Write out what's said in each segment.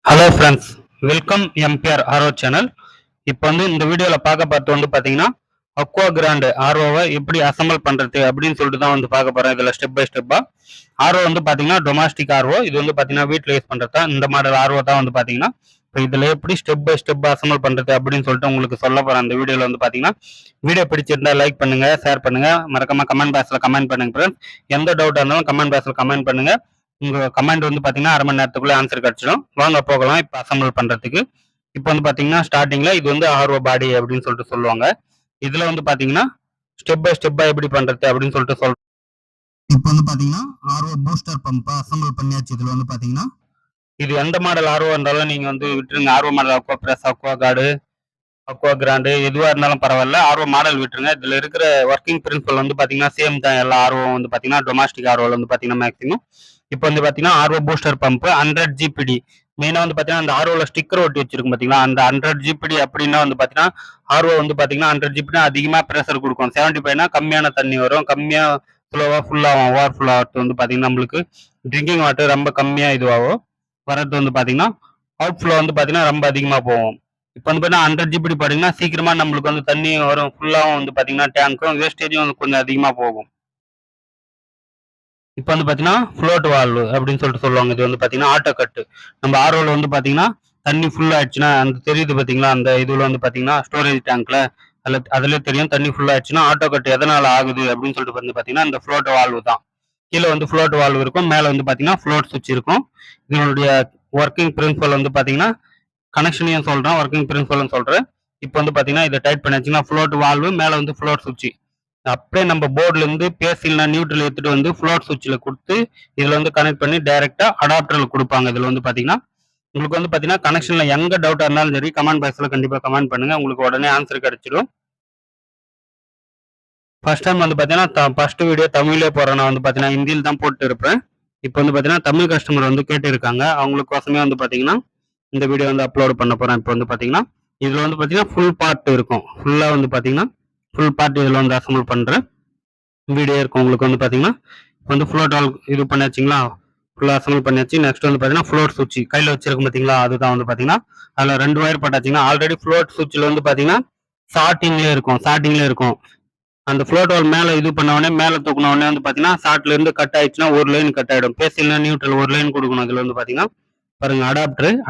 Hello friends, welcome MBR RO channel. இப்போ இந்த வீடியோவில் பார்க்க பார்த்து பார்த்தீங்கன்னா அக்வா கிராண்ட் ஆர்ஓவை எப்படி அசம்பிள் பண்ணுறது அப்படின்னு சொல்லிட்டு தான் பார்க்க போகிறேன். இதில் ஸ்டெப் பை ஸ்டெப்பாக ஆர்ஓ பார்த்தீங்கன்னா டொமஸ்டிக் ஆர்ஓ. இது பார்த்தீங்கன்னா வீட்டில் யூஸ் பண்ணுறது தான். இந்த மாடல் ஆர்ஓ தான் பார்த்தீங்கன்னா இப்போ இதில் எப்படி ஸ்டெப் பை ஸ்டெப் அசம்பிள் பண்ணுறது அப்படின்னு சொல்லிட்டு உங்களுக்கு சொல்ல போகிறேன். இந்த வீடியோவில் பார்த்தீங்கன்னா வீடியோ பிடிச்சிருந்தா லைக் பண்ணுங்கள், ஷேர் பண்ணுங்கள், மறக்காம கமெண்ட் பாக்ஸில் கமெண்ட் பண்ணுங்க ஃப்ரெண்ட்ஸ். எந்த டவுட்டாக இருந்தாலும் கமெண்ட் பாக்ஸில் கமெண்ட் பண்ணுங்கள். உங்க கமெண்ட் பாத்தீங்கன்னா அரை மணி நேரத்துக்குள்ள ஆன்சர் கிடைச்சிடும். வாங்க போகலாம் இப்போ அசம்பிள் பண்றதுக்கு. இப்போ பாத்தீங்கன்னா ஸ்டார்டிங்ல இது ஆர்ஓ பாடி அப்படின்னு சொல்லிட்டு சொல்லுவாங்க. இதுல பாத்தீங்கன்னா ஸ்டெப் பை ஸ்டெப்பா எப்படி பண்றது அப்படின்னு சொல்லிட்டு சொல்றேன். இப்போ பாத்தீங்கன்னா ஆர்ஓ பூஸ்டர் பம்ப் அசம்பிள் பண்ணியாச்சு. இதுல பாத்தீங்கன்னா இது எந்த மாடல் ஆர்ஓ இருந்தாலும் நீங்க விட்டுருங்க. RO model Aqua Fresh, Aqua Guard, Aqua Grand எதுவா இருந்தாலும் பரவாயில்ல, ஆர்ஓ மாடல் விட்டுருங்க. இதுல இருக்கிற ஒர்க்கிங் பிரின்சிபல் பாத்தீங்கன்னா சேம் தான். எல்லா ஆர்ஓ பாத்தீங்கன்னா டொமஸ்டிக் ஆர்ஓல பாத்தீங்கன்னா மேக்ஸிமம் இப்போ பாத்தீங்கன்னா ஆர்ஓ பூஸ்டர் பம்ப் 100 ஜிபிடி மெயினா பாத்தீங்கன்னா அந்த ஆர்ஓல ஸ்டிக்கர் ஒட்டி வச்சிருக்கும் பாத்தீங்களா, அந்த 100 ஜிபிடி அப்படின்னா பாத்தீங்கன்னா ஆர்ஓ பாத்தீங்கன்னா 100 ஜிபிடி அதிகமா ப்ரெஷர் கொடுக்கும். 75னா கம்மியான தண்ணி வரும், கம்மியா ஸ்லோவா ஃபுல் ஆகும். ஓவர் ஃபுல் ஆகிறது பாத்தீங்கன்னா நம்மளுக்கு ட்ரிங்கிங் வாட்டர் ரொம்ப கம்மியா இதுவாகும். வரது பாத்தீங்கன்னா அவுட் ஃப்ளோ பாத்தீங்கன்னா ரொம்ப அதிகமா போகும். இப்போ பாத்தீங்கன்னா 100 ஜிபிடி பாத்தீங்கன்னா சீக்கிரமா நம்மளுக்கு தண்ணி வரும், ஃபுல்லாவும் பாத்தீங்கன்னா டேங்க்கும் வேஸ்டேஜும் கொஞ்சம் அதிகமா போகும். இப்போ பாத்தீங்கன்னா ஃப்ளோட் வால்வு அப்படின்னு சொல்லிட்டு சொல்லுவாங்க. இது பாத்தீங்கன்னா ஆட்டோ கட்டு. நம்ம ஆர்ஓல பாத்தீங்கன்னா தண்ணி ஃபுல் ஆயிடுச்சுன்னா அந்த தெரியுது பாத்தீங்களா, அந்த இதுல பாத்தீங்கன்னா ஸ்டோரேஜ் டேங்க்ல அதுல தெரியும் தண்ணி ஃபுல் ஆயிடுச்சுன்னா ஆட்டோ கட் எதனால ஆகுது அப்படின்னு சொல்லிட்டு பாத்தீங்கன்னா இந்த ஃப்ளோட் வால்வு தான். கீழே ஃப்ளோட் வால்வு இருக்கும், மேல பாத்தீங்கன்னா ஃப்ளோட் சுவிட்ச் இருக்கும். இதனுடைய ஒர்க்கிங் பிரின்சிபல் பாத்தீங்கன்னா கனெக்ஷனையும் சொல்றேன், ஒர்க்கிங் பிரின்சிபலும் சொல்றேன். இப்போ பாத்தீங்கன்னா இதை டைட் பண்ணியாச்சுன்னா ஃப்ளோட் வால்வு, மேல ஃப்ளோட் சுவிட்ச். அப்படியே நம்ம போர்டுல இருந்து பேஸ் இல்லைனா நியூட்ரல் எடுத்துட்டு ஃப்ளோட் சுவிட்ச்ல கொடுத்து இதுல கனெக்ட் பண்ணி டைரக்டா அடாப்டர்ல கொடுப்பாங்க. இதுல பாத்தீங்கன்னா உங்களுக்கு பாத்தீங்கன்னா கனெக்ஷன்ல எங்க டவுட்டா இருந்தாலும் சரி கமெண்ட் பாக்ஸ்ல கண்டிப்பா கமெண்ட் பண்ணுங்க, உங்களுக்கு உடனே ஆன்சர் கிடைச்சிடும். ஃபர்ஸ்ட் டைம் பாத்தீங்கன்னா ஃபர்ஸ்ட் வீடியோ தமிழ்லேயே போறேன். நான் பாத்தீங்கன்னா ஹிந்தியில் தான் போட்டு இருப்பேன். இப்போ பாத்தீங்கன்னா தமிழ் கஸ்டமர் கேட்டு இருக்காங்க, அவங்களுக்கோசமே பாத்தீங்கன்னா இந்த வீடியோ அப்லோட் பண்ண போறேன். இப்போ பாத்தீங்கன்னா இதுல பாத்தீங்கன்னா ஃபுல் பார்ட் இருக்கும். ஃபுல்லா பாத்தீங்கன்னா ஃபுல் பார்ட் இதில் அசம்பிள் பண்ணுறேன் வீடியோ இருக்கும். உங்களுக்கு பாத்தீங்கன்னா ஃப்ளோட் ஆல் இது பண்ணியாச்சுங்களா, ஃபுல்லாக அசம்பிள் பண்ணியாச்சு. நெக்ஸ்ட் பாத்தீங்கன்னா ஃப்ளோட் சுவிட்ச் கையில் வச்சிருக்கும் பார்த்தீங்களா, அதுதான் பாத்தீங்கன்னா அதில் 2 ஒயர் போட்டாச்சுங்கன்னா ஆல்ரெடி ஃப்ளோட் சுவிட்சில் பாத்தீங்கன்னா ஸ்டார்டிங்லேயே இருக்கும். அந்த ஃப்ளோட் வால் மேலே இது பண்ண உடனே மேலே தூக்கின உடனே பாத்தீங்கன்னா ஷார்ட்ல இருந்து கட் ஆயிடுச்சுன்னா ஒரு லைன் கட் ஆயிடும். பேசில்னா நியூட்ரல் ஒரு லைன் கொடுக்கணும். இதுல பாத்தீங்கன்னா பாருங்க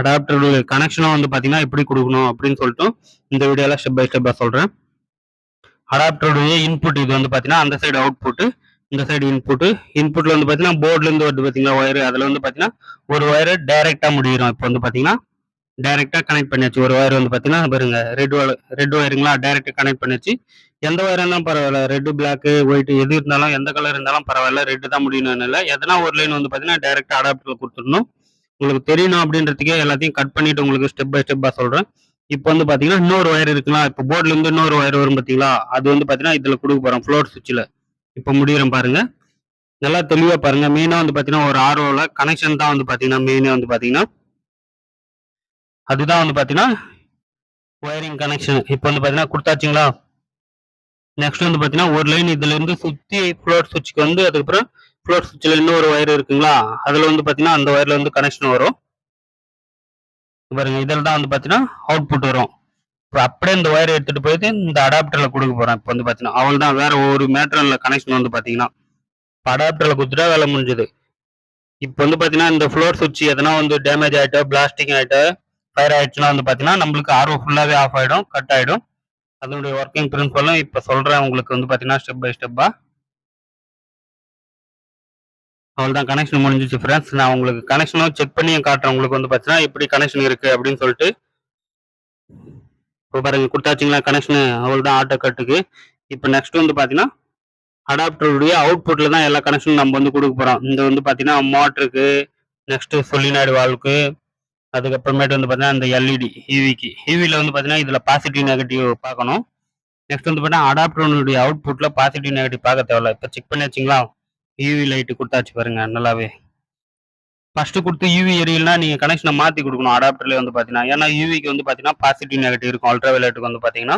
அடாப்டர் கனெக்ஷனும் பாத்தீங்கன்னா எப்படி கொடுக்கணும் அப்படின்னு சொல்லிட்டு இந்த வீடியோல ஸ்டெப் பை ஸ்டெப்பா சொல்றேன். அடாப்டருடைய இன்புட் இது பாத்தீங்கன்னா அந்த சைடு அவுட்புட், இந்த சைடு இன்புட்ல பாத்தீங்கன்னா போர்ட்ல இருந்து வருது பாத்தீங்களா ஒயர், அதுல பாத்தீங்கன்னா ஒரு ஒயர் டைரக்டா முடியும். இப்போ பாத்தீங்கன்னா டைரக்டா கனெக்ட் பண்ணியாச்சு. ஒரு ஒயர் பாத்தீங்கன்னா பாருங்க ரெட் ஒயருங்களா, டைரக்டா கனெக்ட் பண்ணியாச்சு. எந்த ஒயர் இருந்தாலும் பரவாயில்ல, ரெட் பிளாக் ஒயிட் எது இருந்தாலும் எந்த கலர் இருந்தாலும் பரவாயில்ல, ரெட் தான் முடியணும் இல்லை. எதனா ஒரு லைன் பாத்தீங்கன்னா டைரக்டா அடாப்டர்ல கொடுத்துடணும். உங்களுக்கு தெரியணும் அப்படின்றதுக்கே எல்லாத்தையும் கட் பண்ணிட்டு உங்களுக்கு ஸ்டெப் பை ஸ்டெப்பா சொல்றேன். இப்போ பாத்தீங்கன்னா இன்னொரு ஒயர் இருக்குங்களா, இப்போ போர்ட்ல இருந்து இன்னொரு ஒயர் வரும் பாத்தீங்களா, அது பாத்தீங்கன்னா இதுல கொடுக்க போறோம் ஃப்ளோட் சுவிட்ச்ல. இப்போ முடிகிறோம் பாருங்க, நல்லா தெளிவா பாருங்க. மெயினா பாத்தீங்கன்னா ஒரு ஆர்ஓல கனெக்ஷன் தான் பாத்தீங்கன்னா மெயினே பாத்தீங்கன்னா அதுதான் பாத்தீங்கன்னா ஒயரிங் கனெக்ஷன். இப்போ பாத்தீங்கன்னா கொடுத்தாச்சுங்களா. நெக்ஸ்ட் பாத்தீங்கன்னா ஒரு லைன் இதுல இருந்து சுத்தி ஃப்ளோட் சுவிட்ச்க்கு அதுக்கப்புறம் ஃப்ளோட் சுவிட்ச்ல இன்னொரு ஒயர் இருக்குங்களா, அதுல பாத்தீங்கன்னா அந்த ஒயர்ல கனெக்ஷன் வரும் பாருங்க. இதில் தான் பாத்தீங்கன்னா அவுட்புட் வரும். இப்போ அப்படியே இந்த ஒயரை எடுத்துட்டு போயிட்டு இந்த அடாப்டர்ல கொடுக்க போறேன். இப்போ பாத்தீங்கன்னா அவள் தான், வேற ஒரு மேட்டர்ல கனெக்ஷன் பாத்தீங்கன்னா இப்போ அடாப்டர்ல கொடுத்துட்டா வேலை முடிஞ்சது. இப்போ பாத்தீங்கன்னா இந்த ஃப்ளோர் சுவிட்ச் எதனா டேமேஜ் ஆயிட்டோ, பிளாஸ்டிக் ஆயிட்டோ, ஃபயர் ஆயிடுச்சுன்னா பாத்தீங்கன்னா நம்மளுக்கு ஆர்ஓ ஃபுல்லாவே ஆஃப் ஆயிடும், கட் ஆயிடும். அதனுடைய ஒர்க்கிங் பிரின்சிபலும் இப்போ சொல்றேன் உங்களுக்கு பாத்தீங்கன்னா ஸ்டெப் பை ஸ்டெப்பா. அவள் தான் கனெக்ஷன் முடிஞ்சிச்சு ஃப்ரெண்ட்ஸ். நான் உங்களுக்கு கனெக்ஷனும் செக் பண்ணி காட்டுறேன். உங்களுக்கு பாத்தீங்கன்னா எப்படி கனெக்ஷன் இருக்கு அப்படின்னு சொல்லிட்டு. இப்போ பாருங்க கொடுத்தாச்சுங்களா கனெக்ஷன், அவள் தான் ஆட்டோ கட்டுக்கு. இப்போ நெக்ஸ்ட் பாத்தீங்கன்னா அடாப்டருடைய அவுட்புட்ல தான் எல்லா கனெக்ஷனும் நம்ம கொடுக்க போறோம். இந்த பாத்தீங்கன்னா மோட்டருக்கு, நெக்ஸ்ட் சொலினாய்டு வால்வுக்கு, அதுக்கப்புறமேட்டு பாத்தீங்கன்னா இந்த எல்இடி ஈவிக்கு. ஈவில பாத்தீங்கன்னா இதுல பாசிட்டிவ் நெகட்டிவ் பார்க்கணும். நெக்ஸ்ட் பாத்தீங்கன்னா அடாப்டருடைய அவுட்புட்ல பாசிட்டிவ் நெகட்டிவ் பார்க்க தேவையில்ல. இப்போ செக் பண்ணி வச்சிங்களா, யூவி லைட் கொடுத்தாச்சு பாருங்க நல்லாவே. ஃபர்ஸ்ட் கொடுத்து யூவி எரியல்னா நீங்க கனெக்ஷனை மாத்தி கொடுக்கணும் அடாப்டர்ல பாத்தீங்கன்னா. ஏன்னா யூவிக்கு பாத்தீங்கன்னா பாசிட்டிவ் நெகட்டிவ் இருக்கும், அல்ட்ரா வயலட்டுக்கு பாத்தீங்கன்னா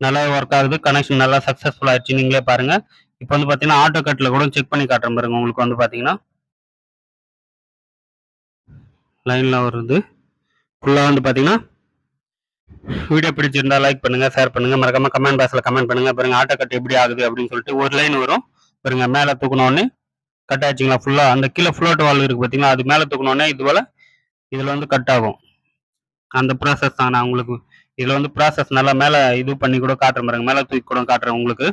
நல்லா ஒர்க் ஆகுது. கனெக்ஷன் நல்லா சக்சஸ்ஃபுல் ஆயிடுச்சு, நீங்களே பாருங்க. இப்போ பாத்தீங்கன்னா ஆட்டோ கட்ல கூட செக் பண்ணி காட்டுறேன் பாருங்க. உங்களுக்கு பாத்தீங்கன்னா லைனில் வருது ஃபுல்லாக வந்து பார்த்தீங்கன்னா. வீடியோ பிடிச்சிருந்தா லைக் பண்ணுங்க, ஷேர் பண்ணுங்க, மறக்காம கமெண்ட் பாக்ஸில் கமெண்ட் பண்ணுங்க. பாருங்க ஆட்டோ கட் எப்படி ஆகுது அப்படின்னு சொல்லிட்டு ஒரு லைன் வரும். பாருங்க மேலே தூக்கணுன்னே கட் ஆச்சுங்களா ஃபுல்லாக. அந்த கீழே ஃப்ளோட் வால் இருக்குது பார்த்தீங்களா, அது மேலே தூக்கணுன்னே இது போல் இதில் வந்து கட் ஆகும். அந்த ப்ராசஸ் தான் நான் உங்களுக்கு இதில் வந்து ப்ராசஸ் நல்லா மேலே இது பண்ணி கூட காட்டுறேன். பாருங்க மேலே தூக்கி கூட காட்டுறேன் உங்களுக்கு.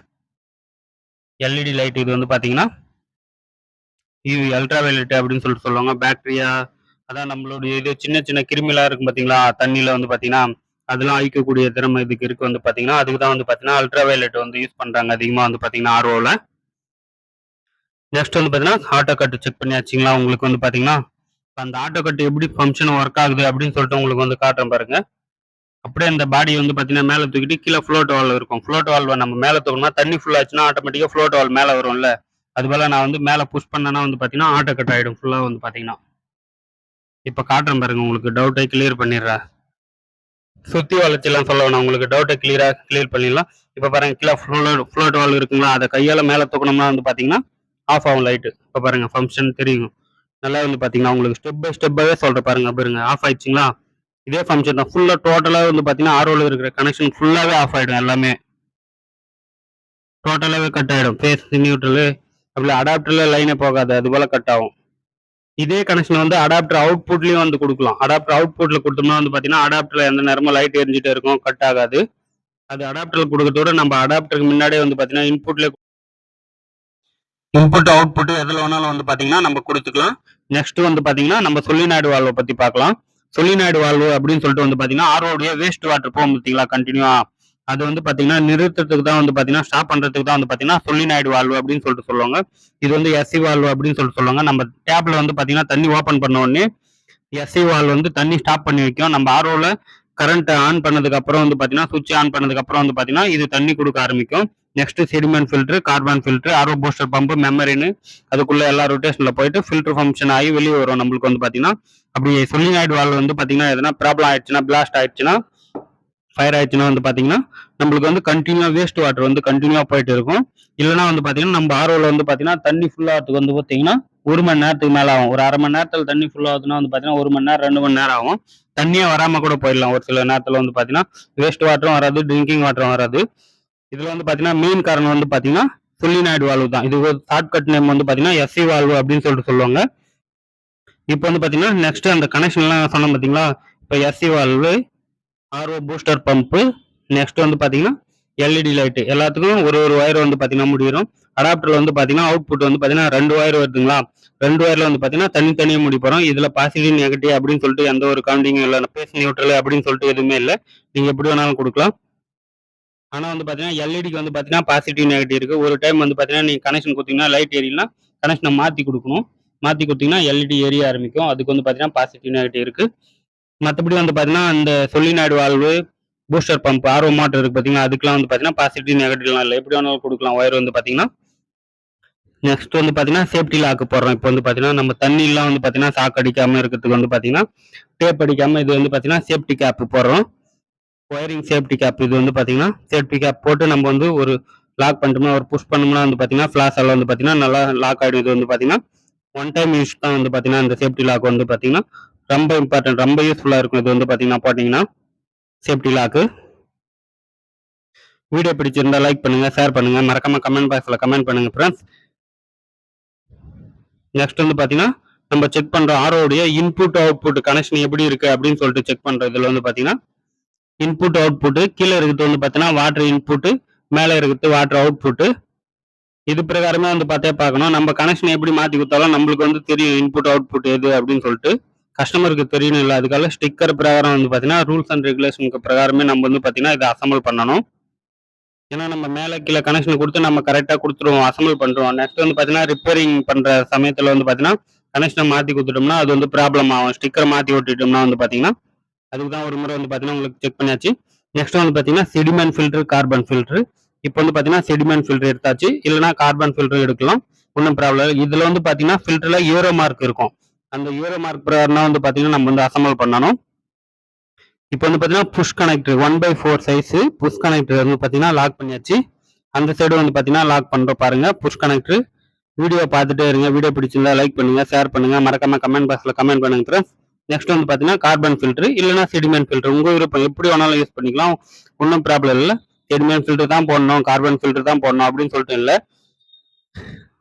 எல்இடி லைட் இது வந்து பார்த்தீங்கன்னா யூவி அல்ட்ரா வயலட் அப்படின்னு சொல்லிட்டு சொல்லுவாங்க. பாக்டீரியா அதான் நம்மளுடைய இது சின்ன சின்ன கிருமிலாம் இருக்கும் பார்த்தீங்களா தண்ணியில் வந்து பார்த்தீங்கன்னா, அதெல்லாம் அழிக்கக்கூடிய திறமை இதுக்கு இருக்கு வந்து பார்த்தீங்கன்னா. அதுக்கு தான் வந்து பார்த்தீங்கன்னா அல்ட்ரா வயலட் வந்து யூஸ் பண்ணுறாங்க அதிகமாக வந்து பார்த்தீங்கன்னா ஆர்ஓவில். நெக்ஸ்ட் வந்து பார்த்தீங்கன்னா ஆட்டோ கட் செக் பண்ணியாச்சுங்களா உங்களுக்கு வந்து பார்த்தீங்கன்னா. அந்த ஆட்டோ கட் எப்படி ஃபங்க்ஷன் ஒர்க் ஆகுது அப்படின்னு சொல்லிட்டு உங்களுக்கு வந்து காட்டுறேன் பாருங்க. அப்படியே அந்த பாடி வந்து பார்த்தீங்கன்னா மேலே தூக்கிட்டு கீழே ஃப்ளோட் வால் இருக்கும். ஃப்ளோட் வால்வை நம்ம மேலே தூக்கணும்னா தண்ணி ஃபுல் ஆச்சுன்னா ஆட்டோமேட்டிக்காக ஃப்ளோட் வால் மேலே வரும்ல. அதுபோல் நான் வந்து மேலே புஷ் பண்ணேன்னா வந்து பார்த்தீங்கன்னா ஆட்டோ கட் ஆகிடும் ஃபுல்லாக வந்து பார்த்தீங்கன்னா. இப்போ காட்டுறேன் பாருங்க உங்களுக்கு டவுட்டை கிளியர் பண்ணிடுறேன். சுற்றி வளர்ச்சிலாம் சொல்ல வேணாம், உங்களுக்கு டவுட்டை கிளியர் பண்ணிடலாம். இப்போ பாருங்க கீழே ஃப்ளோட் வால் இருக்குங்களா, அதை கையால் மேலே தூக்கணும்னா வந்து பார்த்தீங்கன்னா ஆஃப் ஆகும் லைட்டு. இப்போ பாருங்க ஃபங்க்ஷன் தெரியும் நல்லா வந்து பார்த்தீங்கன்னா உங்களுக்கு ஸ்டெப் பை ஸ்டெப்பாகவே சொல்கிறேன் பாருங்க. பாருங்க ஆஃப் ஆயிடுச்சுங்களா, இதே ஃபங்க்ஷன் தான் ஃபுல்லாக டோட்டலாக வந்து பார்த்தீங்கன்னா ஆர்ஓவில் இருக்கிற கனெக்ஷன் ஃபுல்லாகவே ஆஃப் ஆகிடும். எல்லாமே டோட்டலாகவே கட் ஆகிடும். ஃபேஸ் நியூட்ரலு அப்படி அடாப்டரில் லைனே போகாது, அது போல் கட் ஆகும். இதே கனெக்ஷன் வந்து அடாப்டர் அவுட்புட்லயும் வந்து கொடுக்கலாம். அடாப்டர் அவுட்புட்ல கொடுத்தோம்னா வந்து பார்த்தீங்கன்னா அடாப்டர்ல எந்த நேரமும் லைட் எரிஞ்சிட்டே இருக்கும், கட் ஆகாது. அது அடாப்டர்ல கொடுக்கறதோட நம்ம அடாப்டருக்கு முன்னாடியே வந்து பார்த்தீங்கன்னா இன்புட் அவுட்புட் எதில் வேணாலும் வந்து பார்த்தீங்கன்னா நம்ம கொடுத்துக்கலாம். நெக்ஸ்ட் வந்து பார்த்தீங்கன்னா நம்ம சொலினாய்டு வால்வை பற்றி பார்க்கலாம். சொலினாய்டு வால்வு அப்படின்னு சொல்லிட்டு வந்து பார்த்தீங்கன்னா ஆர்ஓடைய வேஸ்ட் வாட்டர் போகும் பார்த்தீங்களா கண்டினியூவா, அது வந்து பார்த்தீங்கன்னா நிறுத்துறதுக்கு தான் வந்து பார்த்தீங்கன்னா ஸ்டாப் பண்ணுறதுக்கு தான் வந்து பார்த்தீங்கன்னா சொலினாய்டு வால்வு அப்படின்னு சொல்லிட்டு சொல்லுவாங்க. இது வந்து எஸ்சி வால்வு அப்படின்னு சொல்லிட்டு சொல்லுவாங்க. நம்ம டேப்ல வந்து பார்த்தீங்கன்னா தண்ணி ஓப்பன் பண்ண உடனே எஸ்சி வால்வு வந்து தண்ணி ஸ்டாப் பண்ணி வைக்கும். நம்ம ஆர்ஓல கரண்ட் ஆன் பண்ணதுக்கு அப்புறம் வந்து பார்த்தீங்கன்னா சுவிட்ச் ஆன் பண்ணதுக்கு அப்புறம் வந்து பார்த்தீங்கன்னா இது தண்ணி கொடுக்க ஆரம்பிக்கும். Next sediment filter, carbon filter, RO booster pump, மெமரின்னு அதுக்குள்ள எல்லா ரொட்டேஷன்ல போயிட்டு ஃபில்டர் ஃபங்க்ஷன் ஆகி வெளியே வரும் நம்மளுக்கு வந்து பார்த்தீங்கன்னா. அப்படி சொலினாய்டு வால்வு வந்து பார்த்தீங்கன்னா எதனா ப்ராப்ளம் ஆயிடுச்சுன்னா, பிளாஸ்ட் ஆயிடுச்சுன்னா, ஃபயர் ஆயிடுச்சுன்னா வந்து பார்த்தீங்கன்னா நம்மளுக்கு வந்து கண்டினியூவா வேஸ்ட் வாட்டர் வந்து கண்டினியூவா போயிட்டு இருக்கும். இல்லைன்னா வந்து பார்த்தீங்கன்னா நம்ம ஆர்ஓல வந்து பார்த்தீங்கன்னா தண்ணி ஃபுல்லாகிறதுக்கு வந்து பார்த்தீங்கன்னா 1 மணி நேரத்துக்கு மேலே ஆகும். ஒரு 1/2 மணி நேரத்தில் தண்ணி ஃபுல்லாகுதுன்னா வந்து பார்த்தீங்கன்னா 1 மணி நேரம் 2 மணி நேரம் ஆகும். தண்ணியே வராமல் கூட போயிடலாம். ஒரு சில நேரத்தில் வந்து பார்த்தீங்கன்னா வேஸ்ட் வாட்டரும் வராது, ட்ரிங்கிங் வாட்டரும் வராது. இதில் வந்து பார்த்தீங்கன்னா மெயின் காரணம் வந்து பார்த்தீங்கன்னா சொலினாய்டு வால்வு தான். இது ஒரு ஷார்ட்கட் நேம் வந்து பார்த்தீங்கன்னா எஸ்சி வால்வு அப்படின்னு சொல்லிட்டு சொல்லுவாங்க. இப்போ வந்து பார்த்தீங்கன்னா நெக்ஸ்ட் அந்த கனெக்ஷன்லாம் சொன்னோம் பார்த்தீங்களா. இப்போ SC valve, RO booster pump, next வந்து பார்த்தீங்கன்னா எல்இடி லைட்டு எல்லாத்துக்கும் ஒரு ஒயர் வந்து பார்த்தீங்கன்னா முடியும். அடாப்டர்ல வந்து பார்த்தீங்கன்னா அவுட்புட் வந்து பார்த்தீங்கன்னா 2 ஒயர் வருதுங்களா. 2 ஒயர்ல வந்து பார்த்தீங்கன்னா தனித்தனியாக முடி போகிறோம். இதில் பாசிட்டிவ் நெகட்டிவ் அப்படின்னு சொல்லிட்டு எந்த ஒரு கவுண்டிங்கும் இல்லை, பேஸ் நியூட்ரல் அப்படின்னு சொல்லிட்டு எதுவுமே இல்லை. நீங்கள் எப்படி வேணாலும் கொடுக்கலாம். ஆனால் வந்து பார்த்தீங்கன்னா எல்இடிக்கு வந்து பார்த்தீங்கன்னா பாசிட்டிவ் நெகட்டிவ் இருக்குது. ஒரு டைம் வந்து பார்த்தீங்கன்னா நீங்கள் கனெக்ஷன் கொடுத்தீங்கன்னா லைட் எரியலாம், கனெக்ஷனை மாற்றி கொடுக்கணும். மாற்றி கொடுத்தீங்கன்னா எல்இடி எரிய ஆரம்பிக்கும். அதுக்கு வந்து பார்த்தீங்கன்னா பாசிட்டிவ் நெகட்டிவ் இருக்குது. மற்றபடி வந்து பார்த்தீங்கன்னா இந்த solenoid valve, booster pump, RO motor இருக்கு பார்த்தீங்கன்னா அதுக்கெல்லாம் வந்து பார்த்தீங்கன்னா பாசிட்டிவ் நெகட்டிவ்லாம் இல்லை, எப்படி வேணாலும் கொடுக்கலாம் ஒயர் வந்து பார்த்தீங்கன்னா. நெக்ஸ்ட் வந்து பார்த்தீங்கன்னா சேஃப்டி லாக்கு போடுறோம். இப்போ வந்து பார்த்தீங்கன்னா நம்ம தண்ணியெல்லாம் வந்து பார்த்தீங்கன்னா சாக்கு அடிக்காமல் இருக்கிறதுக்கு வந்து பார்த்தீங்கன்னா டேப் அடிக்காமல் இது வந்து பார்த்தீங்கன்னா சேஃப்டி கேப் போடுறோம். ஒயரிங் சேஃப்டி கேப் இது வந்து பார்த்தீங்கன்னா சேஃப்டி கேப் போட்டு நம்ம வந்து ஒரு லாக் பண்ணிட்டோம்னா ஒரு புஷ் பண்ணோம்னா வந்து பார்த்தீங்கன்னா ஃப்ளாஷ் எல்லாம் வந்து பார்த்தீங்கன்னா நல்லா லாக் ஆகிடும். இது வந்து பார்த்தீங்கன்னா ஒன் டைம் யூஸ் தான் வந்து பார்த்தீங்கன்னா இந்த சேஃப்டி லாக் வந்து பார்த்தீங்கன்னா ரொம்ப இம்பார்ட்டன்ட், ரொம்ப யூஸ்ஃபுல்லாக இருக்கும். இது வந்து பார்த்தீங்கன்னா போட்டிங்கன்னா சேஃப்டி லாக்கு. வீடியோ பிடிச்சிருந்தா லைக் பண்ணுங்க, ஷேர் பண்ணுங்க, மறக்காம கமெண்ட் பாக்ஸில் கமெண்ட் பண்ணுங்க ஃப்ரெண்ட்ஸ். நெக்ஸ்ட் வந்து பார்த்தீங்கன்னா நம்ம செக் பண்ணுற ஆர்ஓடைய இன்புட் அவுட்புட் கனெக்ஷன் எப்படி இருக்கு அப்படின்னு சொல்லிட்டு செக் பண்ணுறதுல வந்து பார்த்தீங்கன்னா இன்புட் அவுட்புட்டு கீழே இருக்கிறது வந்து பார்த்தீங்கன்னா வாட்டர் இன்புட்டு, மேலே இருக்கிறது வாட்டர் அவுட்புட்டு. இது பிரகாரமே வந்து பார்த்தே பார்க்கணும். நம்ம கனெக்ஷன் எப்படி மாற்றி கொடுத்தாலும் நம்மளுக்கு வந்து தெரியும் இன்புட் அவுட்புட் எது அப்படின்னு சொல்லிட்டு. கஸ்டமருக்கு தெரியணும் இல்லை, அதுக்காக ஸ்டிக்கர் பிரகாரம் வந்து பார்த்தீங்கன்னா ரூல்ஸ் அண்ட் ரெகுலேஷனுக்கு பிரகாரமே நம்ம வந்து பார்த்தீங்கன்னா இதை அசம்பிள் பண்ணணும். ஏன்னா நம்ம மேலே கீழே கனெக்ஷன் கொடுத்து நம்ம கரெக்டாக கொடுத்துருவோம், அசம்பிள் பண்ணுறோம். நெக்ஸ்ட் வந்து பார்த்தீங்கன்னா ரிப்பேரிங் பண்ணுற சமயத்தில் வந்து பார்த்தீங்கன்னா கனெக்ஷனை மாற்றி கொடுத்துட்டோம்னா அது வந்து ப்ராப்ளம் ஆகும். ஸ்டிக்கரை மாற்றி ஒட்டிட்டோம்னா வந்து பார்த்தீங்கன்னா அதுக்கு தான் ஒரு முறை வந்து பார்த்தீங்கன்னா உங்களுக்கு செக் பண்ணியாச்சு. நெக்ஸ்ட் வந்து பார்த்தீங்கன்னா செடிமெண்ட் ஃபில்டர், கார்பன் ஃபில்டர். இப்போ வந்து பார்த்தீங்கன்னா செடிமெண்ட் ஃபில்டர் எடுத்தாச்சு, இல்லைனா கார்பன் ஃபில்டர் எடுக்கலாம், ஒன்றும் ப்ராப்ளம் இல்லை. இதில் வந்து பார்த்தீங்கன்னா ஃபில்டரில் யூரோ மார்க் இருக்கும். அந்த யூரோ மார்க் பிரகாரம் வந்து பார்த்தீங்கன்னா நம்ம வந்து அசம்பிள் பண்ணணும். இப்போ வந்து பார்த்தீங்கன்னா push connector 1/4 size push connector வந்து பார்த்தீங்கன்னா லாக் பண்ணியாச்சு. அந்த சைடு வந்து பார்த்தீங்கன்னா லாக் பண்ணுறோம் பாருங்க புஷ் கனெக்டர். வீடியோ பார்த்துட்டே இருங்க. வீடியோ பிடிச்சிருந்தா லைக் பண்ணுங்க, ஷேர் பண்ணுங்க, மறக்காம கமெண்ட் பாக்ஸில் கமெண்ட் பண்ணுங்க ஃப்ரெண்ட்ஸ். நெக்ஸ்ட் வந்து பார்த்தீங்கன்னா கார்பன் ஃபில்டர் இல்லைன்னா செடிமெண்ட் ஃபில்டர் உங்கள் விருப்பம், எப்படி வேணாலும் யூஸ் பண்ணிக்கலாம், ஒன்றும் ப்ராப்ளம் இல்லை. செடிமெண்ட் ஃபில்டர் தான் போடணும், கார்பன் ஃபில்டர் தான் போடணும் அப்படின்னு சொல்லிட்டு இல்லை.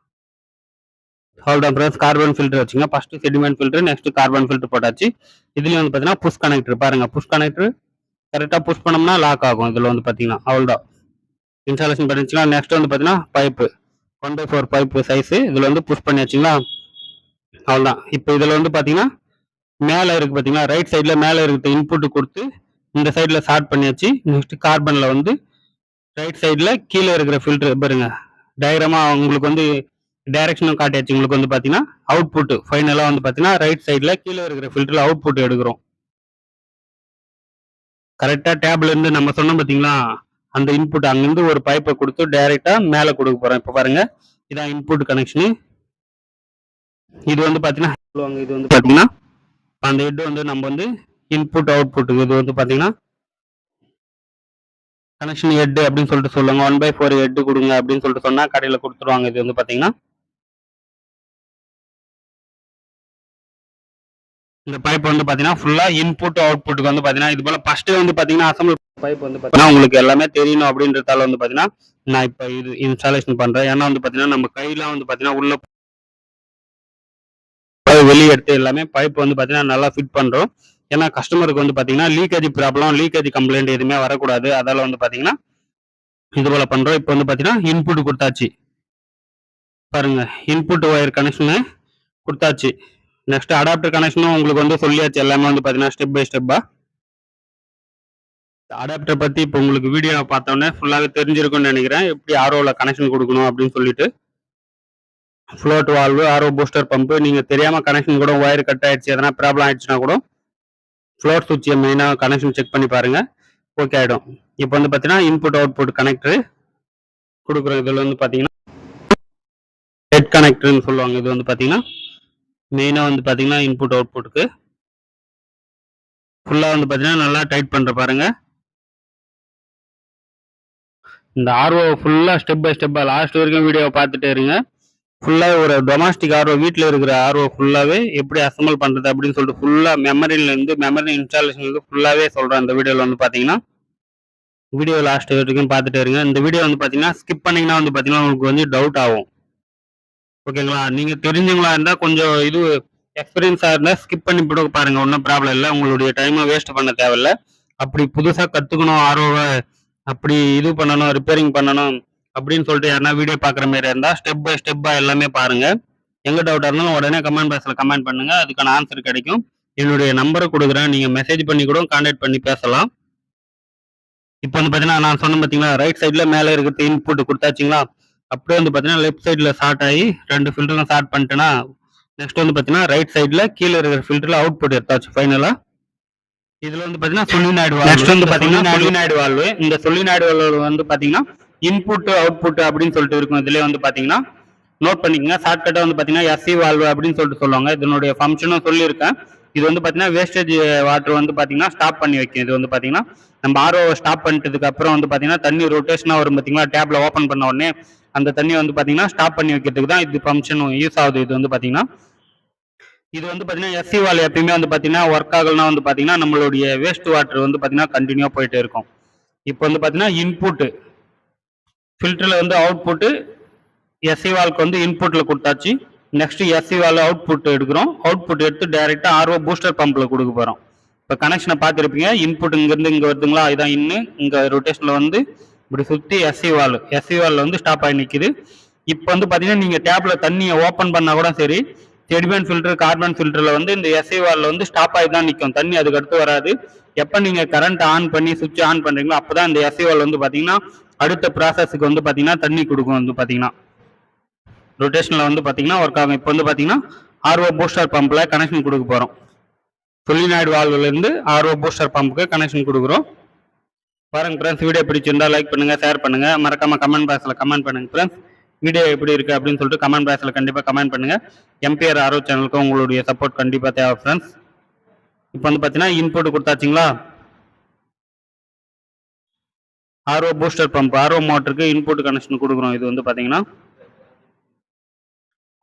அவ்வளோதான் ஃப்ரெண்ட்ஸ், கார்பன் ஃபில்டர் வச்சுங்க. First sediment filter, next carbon filter போட்டாச்சு. இதுலேயும் வந்து பார்த்தீங்கன்னா புஷ் கனெக்டர் பாருங்க, புஷ் கனெக்டர் கரெக்டாக புஷ் பண்ணோம்னா லாக் ஆகும். இதில் வந்து பார்த்தீங்கன்னா அவ்வளோதான் இன்ஸ்டாலேஷன் பண்ணிச்சுன்னா. நெக்ஸ்ட் வந்து பார்த்தீங்கன்னா பைப்பு 1/4 பைப்பு சைஸு இதில் வந்து புஷ் பண்ணி வச்சிங்களா, அவ்வளோதான். இப்போ இதில் வந்து பார்த்தீங்கன்னா மேலே இருக்குது பார்த்தீங்கன்னா, ரைட் சைடில் மேலே இருக்கிற இன்புட்டு கொடுத்து இந்த சைடில் ஷார்ட் பண்ணியாச்சு. நெக்ஸ்ட் கார்பனில் வந்து ரைட் சைடில் கீழே இருக்கிற ஃபில்டர் பாருங்க, டயக்ராமாக உங்களுக்கு வந்து டைரக்ஷனும் காட்டியாச்சு. உங்களுக்கு வந்து பார்த்தீங்கன்னா அவுட்புட் ஃபைனலாக வந்து பார்த்தீங்கன்னா ரைட் சைடில் கீழே இருக்கிற ஃபில்டரில் அவுட்புட் எடுக்கிறோம். கரெக்டாக டேப்லேருந்து நம்ம சொன்னோம் பார்த்தீங்களா, அந்த இன்புட் அங்கேருந்து ஒரு பைப்பை கொடுத்து டைரெக்டாக மேலே கொடுக்க போகிறோம். இப்போ பாருங்க, இதான் இன்புட் கனெக்ஷனு. இது வந்து பார்த்தீங்கன்னா சொல்லுவாங்க, இது வந்து பார்த்தீங்கன்னா அந்த ஹெட் வந்து நம்ம வந்து இன்புட் அவுட்புட், இது வந்து பார்த்தீங்கன்னா கனெக்ஷன் ஹெட் அப்படின்னு சொல்லிட்டு சொல்லுவாங்க. 1/4 ஹெட் கொடுங்க அப்படின்னு சொல்லிட்டு சொன்னால் கடையில் கொடுத்துருவாங்க. இது வந்து பார்த்தீங்கன்னா இந்த பைப் வந்து பார்த்தீங்கன்னா ஃபுல்லாக இன்புட் அவுட்புட்டுக்கு வந்து பார்த்தீங்கன்னா இது போல் ஃபஸ்ட்டு வந்து பார்த்தீங்கன்னா அசம்பிள் பைப் வந்து பார்த்தீங்கன்னா உங்களுக்கு எல்லாமே தெரியணும் அப்படின்றதால வந்து பார்த்தீங்கன்னா நான் இப்போ இது இன்ஸ்டாலேஷன் பண்ணுறேன். ஏன்னா வந்து பார்த்தீங்கன்னா நம்ம கையெல்லாம் வந்து பார்த்தீங்கன்னா உள்ள வெளியே எடுத்து எல்லாமே பைப் வந்து பார்த்தீங்கன்னா நல்லா ஃபிட் பண்ணுறோம். ஏன்னா கஸ்டமருக்கு வந்து பார்த்தீங்கன்னா லீக்கேஜ் ப்ராப்ளம், லீக்கேஜ் கம்ப்ளைண்ட் எதுவுமே வரக்கூடாது. அதால் வந்து பார்த்தீங்கன்னா இது போல் பண்ணுறோம். இப்போ வந்து பார்த்தீங்கன்னா இன்புட் கொடுத்தாச்சு பாருங்க, இன்புட் ஒயர் கனெக்ஷனு கொடுத்தாச்சு. நெக்ஸ்ட் அடாப்டர் கனெக்ஷனும் உங்களுக்கு வந்து சொல்லியாச்சு. எல்லாமே வந்து பார்த்தீங்கன்னா ஸ்டெப் பை ஸ்டெப்பாக அடாப்டர் பற்றி இப்போ உங்களுக்கு வீடியோ பார்த்தோன்னே ஃபுல்லாகவே தெரிஞ்சிருக்கும்னு நினைக்கிறேன், எப்படி ஆர்ஓவில் கனெக்ஷன் கொடுக்கணும் அப்படின்னு சொல்லிட்டு. Float valve, RO booster pump, நீங்கள் தெரியாமல் கனெக்ஷன் கூட ஒயர் கட் ஆகிடுச்சு, எதனா ப்ராப்ளம் ஆகிடுச்சுன்னா கூட ஃப்ளோட் சுவிட்சை மெயினாக கனெக்ஷன் செக் பண்ணி பாருங்கள், ஓகே ஆகிடும். இப்போ வந்து பார்த்தீங்கன்னா இன்புட் அவுட்புட் கனெக்டரு கொடுக்குறோம். இதில் வந்து பார்த்தீங்கன்னா ஹெட் கனெக்டர்னு சொல்லுவாங்க. இது வந்து பார்த்தீங்கன்னா மெயினாக வந்து பார்த்தீங்கன்னா இன்புட் அவுட்புட்டுக்கு ஃபுல்லாக வந்து பார்த்தீங்கன்னா நல்லா டைட் பண்ணுற பாருங்க. இந்த ஆர்ஓ ஃபுல்லாக ஸ்டெப் பை ஸ்டெப்பாக லாஸ்ட் வரைக்கும் வீடியோவை பார்த்துட்டே இருங்க. ஃபுல்லாக ஒரு டொமஸ்டிக் ஆர்ஓ, வீட்டில் இருக்கிற ஆர்ஓ ஃபுல்லாகவே எப்படி அசம்பிள் பண்ணுறது அப்படின்னு சொல்லிட்டு ஃபுல்லாக மெமரியிலேருந்து மெமரி இன்ஸ்டாலேஷனுக்கு ஃபுல்லாகவே சொல்கிறேன் இந்த வீடியோவில் வந்து பார்த்தீங்கன்னா. வீடியோ லாஸ்ட் வரைக்கும் பார்த்துட்டே இருங்க. இந்த வீடியோ வந்து பார்த்தீங்கன்னா ஸ்கிப் பண்ணிங்கன்னா வந்து பார்த்தீங்கன்னா உங்களுக்கு வந்து டவுட் ஆகும், ஓகேங்களா. நீங்கள் தெரிஞ்சவங்களா இருந்தால் கொஞ்சம் இது எக்ஸ்பீரியன்ஸாக இருந்தால் ஸ்கிப் பண்ணி போட பாருங்கள், ஒன்றும் ப்ராப்ளம் இல்லை. உங்களுடைய டைமை வேஸ்ட் பண்ண தேவையில்லை. அப்படி புதுசாக கற்றுக்கணும் ஆர்ஓவை, அப்படி இது பண்ணணும், ரிப்பேரிங் பண்ணணும் அப்படின்னு சொல்லிட்டு யாருன்னா வீடியோ பார்க்குற மாதிரி இருந்தால் ஸ்டெப் பை ஸ்டெப்பாக எல்லாமே பாருங்கள். எங்கே டவுட்டாக இருந்தாலும் உடனே கமெண்ட் பாக்ஸில் கமெண்ட் பண்ணுங்கள், அதுக்கான ஆன்சர் கிடைக்கும். என்னுடைய நம்பரை கொடுக்குறேன், நீங்கள் மெசேஜ் பண்ணி கூட கான்டாக்ட் பண்ணி பேசலாம். இப்போ வந்து பார்த்தீங்கன்னா நான் சொன்னேன் பார்த்தீங்களா, ரைட் சைடில் மேலே இருக்கிறது இன்புட் கொடுத்தாச்சிங்களா, அப்படியே வந்து பார்த்தீங்கன்னா லெஃப்ட் சைடில் ஷார்ட் ஆகி 2 ஃபில்டரும் ஷார்ட் பண்ணிட்டேன்னா நெக்ஸ்ட் வந்து பார்த்தீங்கன்னா ரைட் சைடில் கீழே இருக்கிற ஃபில்டரில் அவுட்புட் எடுத்தாச்சு ஃபைனலாக. இதில் வந்து பார்த்தீங்கன்னா சொலினாய்டு வால்வு, நெக்ஸ்ட் வந்து பார்த்தீங்கன்னா சொலினாய்டு வால்வு. இந்த சொலினாய்டு வால்வு வந்து பார்த்தீங்கன்னா இன்புட் அவுட்புட் அப்படின்னு சொல்லிட்டு இருக்கும். இதுலேயே வந்து பார்த்தீங்கன்னா நோட் பண்ணிக்கோங்க. ஷார்ட்கட்டாக வந்து பார்த்தீங்கன்னா எஸ்சி வால்வு அப்படின்னு சொல்லிட்டு சொல்லுவாங்க. இதனுடைய ஃபங்க்ஷனும் சொல்லியிருக்கேன். இது வந்து பார்த்தீங்கன்னா வேஸ்டேஜ் வாட்டர் வந்து பார்த்தீங்கன்னா ஸ்டாப் பண்ணி வைக்கும். இது வந்து பார்த்தீங்கன்னா நம்ம ஆர்ஓ ஸ்டாப் பண்ணிட்டதுக்கு அப்புறம் வந்து பார்த்தீங்கன்னா தண்ணி ரொட்டேஷனாக வரும் பார்த்தீங்களா, டேப்ல ஓப்பன் பண்ண உடனே அந்த தண்ணி வந்து பார்த்தீங்கன்னா ஸ்டாப் பண்ணி வைக்கிறதுக்கு தான் இது ஃபங்க்ஷன் யூஸ் ஆகுது. இது வந்து பார்த்தீங்கன்னா இது வந்து பார்த்தீங்கன்னா எஸ்சி வால் எப்பயுமே வந்து பார்த்தீங்கன்னா ஒர்க் ஆகலன்னா வந்து பார்த்தீங்கன்னா நம்மளுடைய வேஸ்ட் வாட்டர் வந்து பார்த்தீங்கன்னா கண்டினியூவாக போயிட்டே இருக்கும். இப்போ வந்து பார்த்தீங்கன்னா இன்புட்டு ஃபில்டரில் வந்து அவுட்புட்டு எஸ்சி வால்க்கு வந்து இன்புட்டில் கொடுத்தாச்சு. நெக்ஸ்ட் எஸ்சி வால் அவுட்புட் எடுக்கிறோம். அவுட்புட் எடுத்து டைரெக்டாக ஆர்ஓ பூஸ்டர் பம்பில் கொடுக்க போகிறோம். இப்போ கனெக்ஷனை பார்த்துருப்பீங்க, இன்புட் இங்கேருந்து இங்கே வருதுங்களா, இதுதான் இன்னும் இங்கே ரொட்டேஷனில் வந்து இப்படி சுற்றி எஸ்சி வாலில் வந்து ஸ்டாப் ஆகி நிற்கிது. இப்போ வந்து பார்த்தீங்கன்னா நீங்கள் டேப்பில் தண்ணியை ஓப்பன் பண்ணால் கூட சரி, செடிமெண்ட் ஃபில்டர், கார்பன் ஃபில்டரில் வந்து இந்த எஸ்சி வாலில் வந்து ஸ்டாப் ஆகி தான் நிற்கும், தண்ணி அதுக்கு அடுத்து வராது. எப்போ நீங்கள் கரண்ட் ஆன் பண்ணி சுவிட்ச் ஆன் பண்ணுறீங்களோ அப்போ தான் இந்த எஸ்சி வால் வந்து பார்த்தீங்கன்னா அடுத்த ப்ராசஸுக்கு வந்து பார்த்தீங்கன்னா தண்ணி கொடுக்கும். வந்து பார்த்தீங்கன்னா ரொட்டேஷனில் வந்து பார்த்தீங்கன்னா ஒர்க் ஆகும். இப்போ வந்து பார்த்தீங்கன்னா ஆர்ஓ பூஸ்டர் பம்பில் கனெக்ஷன் கொடுக்க போகிறோம். சொலினாய்டு வால்வுலேருந்து ஆர்ஓ பூஸ்டர் பம்புக்கு கனெக்ஷன் கொடுக்குறோம். பாருங்க ஃப்ரெண்ட்ஸ், வீடியோ பிடிச்சிருந்தா லைக் பண்ணுங்கள், ஷேர் பண்ணுங்கள், மறக்காமல் கமெண்ட் பாக்ஸில் கமெண்ட் பண்ணுங்கள் ஃப்ரெண்ட்ஸ். வீடியோ எப்படி இருக்குது அப்படின்னு சொல்லிட்டு கமெண்ட் பாக்ஸில் கண்டிப்பாக கமெண்ட் பண்ணுங்கள். எம்பிஆர் ஆர்ஓ சேனலுக்கு உங்களுடைய சப்போர்ட் கண்டிப்பாக தேவை ஃப்ரெண்ட்ஸ். இப்போ வந்து பார்த்தீங்கன்னா இன்புட் கொடுத்தாச்சுங்களா, ஆர்ஓ பூஸ்டர் பம்ப் ஆர்ஓ மோட்டருக்கு இன்புட் கனெக்ஷன் கொடுக்குறோம். இது வந்து பார்த்தீங்கன்னா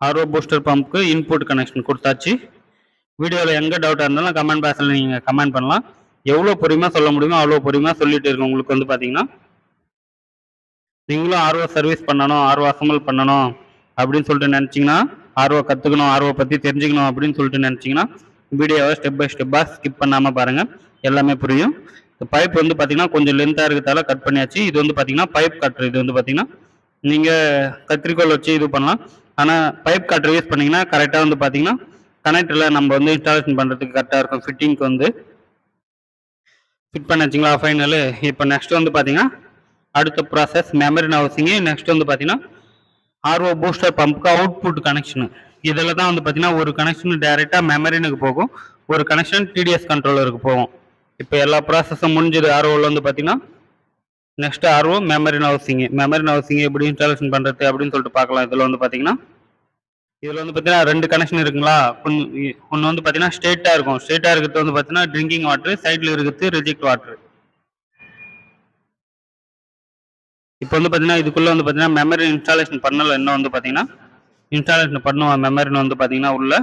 ஆர்ஓ பூஸ்டர் பம்புக்கு இன்புட் கனெக்ஷன் கொடுத்தாச்சு. வீடியோவில் எங்கே டவுட்டாக இருந்தாலும் கமெண்ட் பாக்ஸில் நீங்கள் கமெண்ட் பண்ணலாம். எவ்வளோ பொறுமையாக சொல்ல முடியுமோ அவ்வளோ பொறுமையாக சொல்லிட்டு இருக்கோம். உங்களுக்கு வந்து பார்த்தீங்கன்னா நீங்களும் ஆர்வ சர்வீஸ் பண்ணணும், ஆர்வ அசம்பிள் பண்ணணும் அப்படின்னு சொல்லிட்டு நினச்சிங்கன்னா, ஆர்வ கற்றுக்கணும், ஆர்வ பற்றி தெரிஞ்சுக்கணும் அப்படின்னு சொல்லிட்டு நினச்சிங்கன்னா வீடியோவை ஸ்டெப் பை ஸ்டெப்பாக ஸ்கிப் பண்ணாமல் பாருங்கள், எல்லாமே புரியும். இந்த பைப் வந்து பார்த்தீங்கன்னா கொஞ்சம் லென்த்தாக இருக்கிறதால கட் பண்ணியாச்சு. இது வந்து பார்த்தீங்கன்னா பைப் கட்டர். இது வந்து பார்த்தீங்கன்னா நீங்கள் கத்திரிக்கோல் வச்சு இது பண்ணலாம். ஆனால் பைப் கட்டர் யூஸ் பண்ணிங்கன்னா கரெக்டாக வந்து பார்த்தீங்கன்னா கனெக்டரில் நம்ம வந்து இன்ஸ்டாலேஷன் பண்ணுறதுக்கு கரெக்டாக இருக்கும். ஃபிட்டிங்க்கு வந்து ஃபிட் பண்ண வச்சிங்களா ஃபைனலு. இப்போ நெக்ஸ்ட் வந்து பார்த்தீங்கன்னா அடுத்த ப்ராசஸ் மெமரி ஹவுசிங்கு. நெக்ஸ்ட் வந்து பார்த்தீங்கன்னா ஆர்ஓ பூஸ்டர் பம்புக்கு அவுட்புட் கனெக்ஷனு. இதில் தான் வந்து பார்த்தீங்கன்னா ஒரு கனெக்ஷன் டைரெக்டாக மெமரினுக்கு போகும், ஒரு கனெக்ஷன் டிடிஎஸ் கண்ட்ரோலருக்கு போகும். இப்போ எல்லா ப்ராசஸும் முடிஞ்சது ஆர்ஓவில் வந்து பார்த்தீங்கன்னா next RO memory housing. Memory housing எப்படி இன்ஸ்டாலேஷன் பண்ணுறது அப்படின்னு சொல்லிட்டு பார்க்கலாம். இதில் வந்து பார்த்தீங்கன்னா ரெண்டு கனெக்ஷன் இருக்குங்களா. ஒன்று வந்து பார்த்தீங்கன்னா ஸ்ட்ரெயிட்டாக இருக்கும். ஸ்ட்ரெயிட்டாக இருக்கிறது வந்து பார்த்தீங்கன்னா ட்ரிங்கிங் வாட்டர், சைடில் இருக்கிறது ரிஜெக்ட் வாட்டர். இப்போ வந்து பார்த்தீங்கன்னா இதுக்குள்ளே வந்து பார்த்தீங்கன்னா மெமரி இன்ஸ்டாலேஷன் பண்ணல. இன்னும் வந்து பார்த்தீங்கன்னா இன்ஸ்டாலேஷன் பண்ணுவோம் மெமரின்னு வந்து பார்த்தீங்கன்னா உள்ள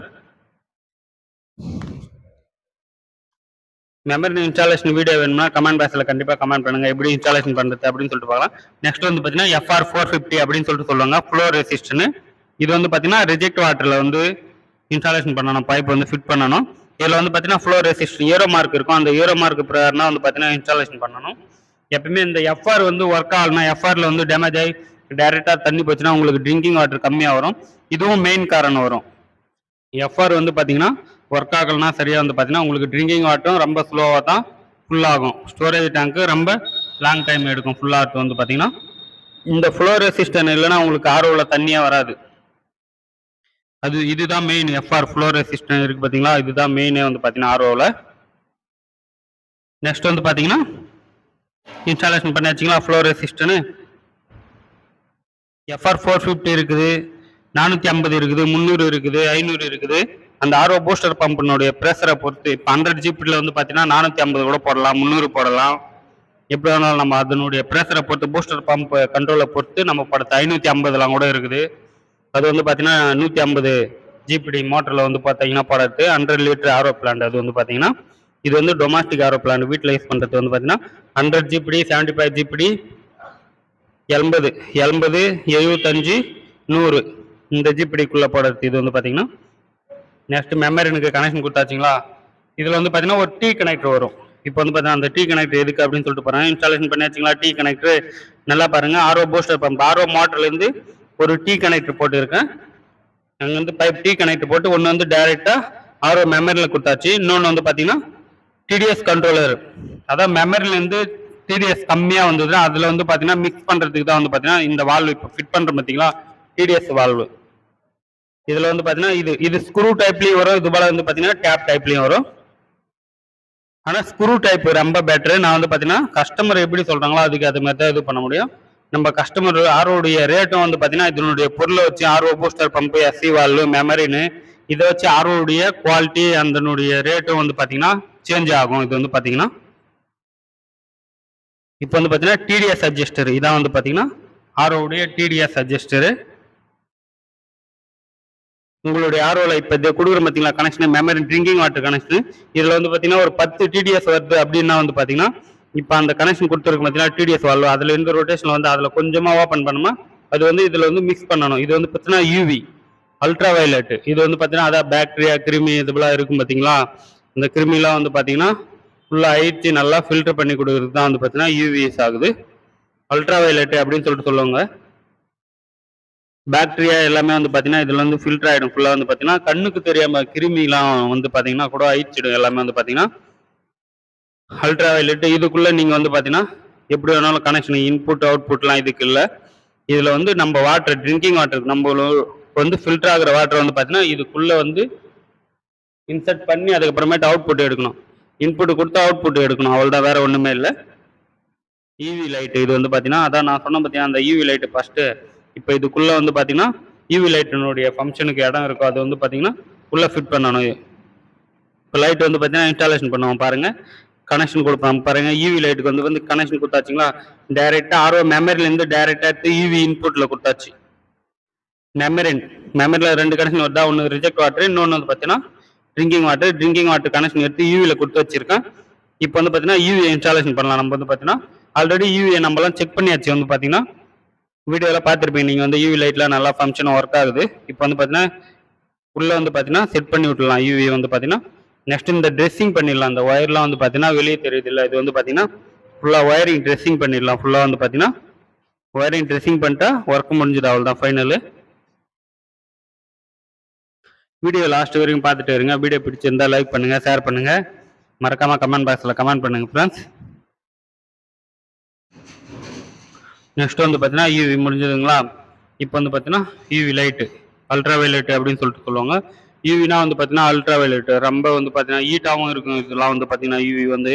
மெமரி இன்ஸ்டாலேஷன் வீடியோ வேணும்னா கமெண்ட் பாக்ஸில் கண்டிப்பாக கமெண்ட் பண்ணுங்கள், எப்படி இன்ஸ்டாலேஷன் பண்ணுறது அப்படின்னு சொல்லிட்டு பார்க்கலாம். நெக்ஸ்ட் வந்து பார்த்தீங்கன்னா FR450 அப்படின்னு சொல்லிட்டு சொல்லுவாங்க, ஃப்ளோ ரெசிஸ்ட்னு. இது வந்து பார்த்தீங்கன்னா ரிஜெக்ட் வாட்டரில் வந்து இன்ஸ்டாலேஷன் பண்ணணும், பைப் வந்து ஃபிட் பண்ணணும். இதில் வந்து பார்த்தீங்கன்னா ஃப்ளோ ரெசிஸ்ட் ஏரோ மார்க் இருக்கும். அந்த ஏரோ மார்க் பிரகாரம் வந்து பார்த்தீங்கன்னா இன்ஸ்டாலேஷன் பண்ணணும். எப்பவுமே இந்த FR வந்து ஒர்க் ஆகலைன்னா, FRல வந்து டேமேஜ் ஆகி டைரெக்டாக தண்ணி போச்சுன்னா உங்களுக்கு ட்ரிங்கிங் வாட்டர் கம்மியாக வரும். இதுவும் மெயின் காரணம் வரும். FR வந்து பார்த்தீங்கன்னா ஒர்க் ஆகலைன்னா சரியாக வந்து பார்த்தீங்கன்னா உங்களுக்கு ட்ரிங்கிங் வாட்டரும் ரொம்ப ஸ்லோவாக தான் ஃபுல் ஆகும். ஸ்டோரேஜ் டேங்க்கு ரொம்ப லாங் டைம் எடுக்கும் ஃபுல் ஆகிறது வந்து பார்த்தீங்கன்னா. இந்த ஃப்ளோ ரெசிஸ்டன் இல்லைன்னா உங்களுக்கு ஆர்ஓவில் தண்ணியாக வராது. இதுதான் மெயின். FR ஃப்ளோ ரெசிஸ்டன் இருக்குது பார்த்தீங்களா, இதுதான் மெயினே வந்து பார்த்தீங்கன்னா ஆர்ஓவில். நெக்ஸ்ட் வந்து பார்த்தீங்கன்னா இன்ஸ்டாலேஷன் பண்ணியாச்சுங்களா ஃப்ளோ ரெசிஸ்டனு. FR450 இருக்குது, 450 இருக்குது, 300 இருக்குது, 500 இருக்குது. அந்த ஆர்ஓ பூஸ்டர் பம்பினுடைய ப்ரெஷரை பொறுத்து இப்போ 100 ஜிபியில் வந்து பார்த்தீங்கன்னா 450 கூட போடலாம், 300 போடலாம். எப்படி வேணாலும் நம்ம அதனுடைய ப்ரெஷரை பொறுத்து பூஸ்டர் பம்ப் கண்ட்ரோலை பொறுத்து நம்ம படுத்த 550லாம் கூட இருக்குது. அது வந்து பார்த்தீங்கன்னா 150 ஜிபிடி மோட்டரில் வந்து பார்த்தீங்கன்னா போடுறது 100 லிட்டர் ஆர்ஓ பிளான்ட். அது வந்து பார்த்தீங்கன்னா இது வந்து டொமஸ்டிக் ஆர்ஓ பிளான்ட் வீட்டில் யூஸ் பண்ணுறது வந்து பார்த்தீங்கன்னா 100 ஜிபிடி, 75 ஜிபிடி, 80, 75, 100 இந்த ஜிபிடிக்குள்ளே போடுறது. இது வந்து பார்த்தீங்கன்னா நெக்ஸ்ட் மெமரினுக்கு கனெக்ஷன் கொடுத்தாச்சுங்களா. இதில் வந்து பார்த்தீங்கன்னா ஒரு T கனெக்டர் வரும். இப்போ வந்து பார்த்தீங்கன்னா அந்த T கனெக்டர் எதுக்கு அப்படின்னு சொல்லிட்டு போகிறேன். இன்ஸ்டாலேஷன் பண்ணியாச்சுங்களா T கனெக்டர். நல்லா பாருங்கள், ஆர்ஓ பூஸ்டர் பம்ப் ஆர்ஓ மோட்டர்லேருந்து ஒரு T கனெக்டர் போட்டுருக்கேன். அங்கே வந்து பைப் T கனெக்டர் போட்டு ஒன்று வந்து டைரெக்டாக ஆர்ஓ மெமரியில் கொடுத்தாச்சு. இன்னொன்று வந்து பார்த்தீங்கன்னா டிடிஎஸ் கண்ட்ரோலர். அதான் மெமரிலேருந்து டிடிஎஸ் கம்மியாக வந்ததுன்னா அதில் வந்து பார்த்தீங்கன்னா மிக்ஸ் பண்ணுறதுக்கு தான் வந்து பார்த்தீங்கன்னா இந்த வால்வு இப்போ ஃபிட் பண்ணுறோம் பார்த்தீங்களா, டிடிஎஸ் வால்வு. இதில் வந்து பார்த்தீங்கன்னா இது ஸ்க்ரூ டைப்லேயும் வரும், இது போல் வந்து பார்த்தீங்கன்னா டேப் டைப்லேயும் வரும். ஆனால் ஸ்க்ரூ டைப் ரொம்ப பெட்ரு. நான் வந்து பார்த்தீங்கன்னா கஸ்டமர் எப்படி சொல்கிறாங்களோ அதுக்கு அது மாதிரி தான் இது பண்ண முடியும். நம்ம கஸ்டமர் ஆர்ஓடைய ரேட்டும் வந்து பார்த்தீங்கன்னா இதனுடைய பொருளை வச்சு RO booster pump, SC valve, மெமரின்னு இதை வச்சு ஆர்ஓடைய குவாலிட்டி அதனுடைய ரேட்டும் வந்து பார்த்தீங்கன்னா சேஞ்ச் ஆகும். இது வந்து பார்த்தீங்கன்னா இப்போ வந்து பார்த்தீங்கன்னா டிடிஎஸ் அட்ஜஸ்டர். இதான் வந்து பார்த்தீங்கன்னா ஆர்ஓடைய டிடிஎஸ் அட்ஜஸ்டரு. உங்களுடைய ஆர்ஓவில் இப்போ இதை கொடுக்குற பார்த்தீங்களா connection, memory drinking water connection. இதில் வந்து பார்த்தீங்கன்னா ஒரு 10 டிடிஎஸ் வருது அப்படின்னா வந்து பார்த்தீங்கன்னா இப்போ அந்த கனெக்ஷன் கொடுத்துருக்கு பார்த்தீங்கன்னா டிடிஎஸ் வால்வு, அதில் இருந்து ரொட்டேஷன் வந்து அதில் கொஞ்சமாக ஓப்பன் பண்ணுமா அது வந்து இதில் வந்து மிக்ஸ் பண்ணணும். இது வந்து பார்த்தீங்கன்னா யூவி அல்ட்ரா வயலட். இது வந்து பார்த்தீங்கன்னா அதான் பாக்டீரியா, கிருமி இதுபெல்லாம் இருக்கும் பார்த்தீங்களா, இந்த கிருமிலாம் வந்து பார்த்தீங்கன்னா ஃபுல்லாக அழித்து நல்லா ஃபில்டர் பண்ணி கொடுக்குறது தான் வந்து பார்த்தீங்கன்னா யூவிஎஸ் ஆகுது. அல்ட்ரா வயலட் அப்படின்னு சொல்லிட்டு சொல்லுவாங்க. பாக்டீரியா எல்லாமே வந்து பார்த்தீங்கன்னா இதில் வந்து ஃபில்டர் ஆகிடும் ஃபுல்லாக. வந்து பார்த்தீங்கன்னா கண்ணுக்கு தெரியாமல் கிருமிலாம் வந்து பார்த்தீங்கன்னா கூட அழிச்சிடும் எல்லாமே வந்து பார்த்தீங்கன்னா அல்ட்ரா வயலட். இதுக்குள்ளே நீங்கள் வந்து பார்த்தீங்கன்னா எப்படி வேணாலும் கனெக்ஷன் இன்புட் அவுட்புட்லாம் இதுக்கு இல்லை. இதில் வந்து நம்ம வாட்டர் ட்ரிங்கிங் வாட்டர் நம்ம வந்து ஃபில்டர் ஆகிற வாட்டர் வந்து பார்த்தீங்கன்னா இதுக்குள்ளே வந்து இன்சர்ட் பண்ணி அதுக்கப்புறமேட்டு அவுட்புட் எடுக்கணும். இன்புட் கொடுத்து அவுட்புட் எடுக்கணும், அவ்வளோதான், வேறு ஒன்றுமே இல்லை. யூவி லைட்டு இது வந்து பார்த்தீங்கன்னா அதான் நான் சொன்ன பார்த்தீங்கன்னா அந்த யூவி லைட்டு ஃபஸ்ட்டு. இப்போ இதுக்குள்ளே வந்து பார்த்தீங்கன்னா யூவி லைட்டினுடைய ஃபங்க்ஷனுக்கு இடம் இருக்கும், அது வந்து பார்த்தீங்கன்னா உள்ளே ஃபிட் பண்ணணும். இப்போ லைட் வந்து பார்த்தீங்கன்னா இன்ஸ்டாலேஷன் பண்ணுவோம் பாருங்கள், கனெக்ஷன் கொடுப்போம் பாருங்கள். யூவி லைட்டுக்கு வந்து கனெக்ஷன் கொடுத்தாச்சுங்களா, டைரெக்டாக ஆர்ஓ மெமரிலேருந்து டைரெக்டாக எடுத்து யூவி இன்புட்டில் கொடுத்தாச்சு. மெமரியில் 2 கனெக்ஷன் வருதா, ஒன்று ரிஜெக்ட் வாட்டர், இன்னொன்று வந்து பார்த்தீங்கன்னா ட்ரிங்கிங் வாட்டர் கனெக்ஷன் எடுத்து யூவியில் கொடுத்து வச்சிருக்கேன். இப்போ வந்து பார்த்தீங்கன்னா யூவி இன்ஸ்டாலேஷன் பண்ணலாம். நம்ம வந்து பார்த்தீங்கன்னா ஆல்ரெடி யூவியை நம்மலாம் செக் பண்ணியாச்சு. வந்து பார்த்தீங்கன்னா வீடியோவில் பார்த்துருப்பீங்க நீங்கள் வந்து யூவி லைட்லாம் நல்லா ஃபங்க்ஷனாக ஒர்க் ஆகுது. இப்போ வந்து பார்த்தீங்கன்னா உள்ளே வந்து பார்த்தீங்கன்னா செட் பண்ணி விட்டுலாம் யூவி வந்து பார்த்தீங்கன்னா. நெக்ஸ்ட் இந்த ட்ரெஸ்ஸிங் பண்ணிடலாம். அந்த ஒயர்லாம் வந்து பார்த்தீங்கன்னா வெளியே தெரியுது இல்லை, இது வந்து பார்த்தீங்கன்னா ஃபுல்லாக ஒயரிங் ட்ரெஸ்ஸிங் பண்ணிடலாம். ஃபுல்லாக வந்து பார்த்தீங்கன்னா ஒயரிங் ட்ரெஸ்ஸிங் பண்ணிட்டா ஒர்க் முடிஞ்சது, அவ்வளோ தான் ஃபைனலு. வீடியோ லாஸ்ட் வரைக்கும் பார்த்துட்டு இருங்க. வீடியோ பிடிச்சிருந்தா லைக் பண்ணுங்கள், ஷேர் பண்ணுங்கள், மறக்காமல் கமெண்ட் பாக்ஸில் கமெண்ட் பண்ணுங்கள் ஃப்ரெண்ட்ஸ். நெக்ஸ்ட் வந்து பார்த்தீங்கன்னா யூவி முடிஞ்சதுங்களா. இப்போ வந்து பார்த்தீங்கன்னா யூவி லைட்டு அல்ட்ரா வயலட் அப்படின்னு சொல்லிட்டு சொல்லுவாங்க. யூவினா வந்து பார்த்தீங்கன்னா அல்ட்ரா வயலட் ரொம்ப வந்து பார்த்தீங்கன்னா ஹீட்டாகவும் இருக்கும். இதெல்லாம் வந்து பார்த்தீங்கன்னா யூவி வந்து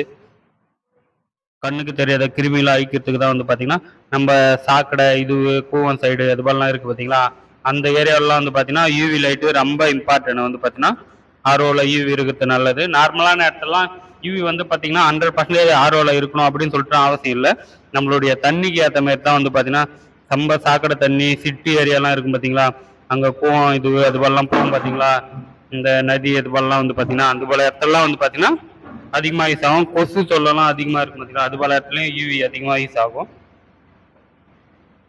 கண்ணுக்கு தெரியாத கிருமிலாம் அழிக்கிறதுக்கு தான் வந்து பார்த்தீங்கன்னா நம்ம சாக்கடை இது கூவம் சைடு அது மாதிரிலாம் இருக்குது பார்த்தீங்களா, அந்த ஏரியாவிலாம் வந்து பார்த்தீங்கன்னா யூவி லைட்டு ரொம்ப இம்பார்ட்டன்ட். வந்து பார்த்தீங்கன்னா ஆர்ஓவில் யூவி இருக்கிறது நல்லது. நார்மலான இடத்துலலாம் யூவி வந்து பார்த்தீங்கன்னா 100% ஆர்ஓவில் இருக்கணும் அப்படின்னு சொல்லிட்டு அவசியம் இல்லை. நம்மளுடைய தண்ணிக்கு ஏற்ற மாதிரி தான் வந்து பார்த்தீங்கன்னா ரொம்ப சாக்கடை தண்ணி சிட்டி ஏரியாலாம் இருக்கும் பார்த்தீங்களா, அங்கே கூவம் இது அது மாதிரிலாம் போகும் பார்த்தீங்களா, இந்த நதி அது மாதிரிலாம் வந்து பார்த்தீங்கன்னா அந்த போல இடத்துலலாம் வந்து பார்த்தீங்கன்னா அதிகமாக யூஸ் ஆகும். கொசு தொல்லலாம் அதிகமாக இருக்கும் பார்த்தீங்களா, அது போல இடத்துலையும் யூவி அதிகமாக யூஸ் ஆகும்.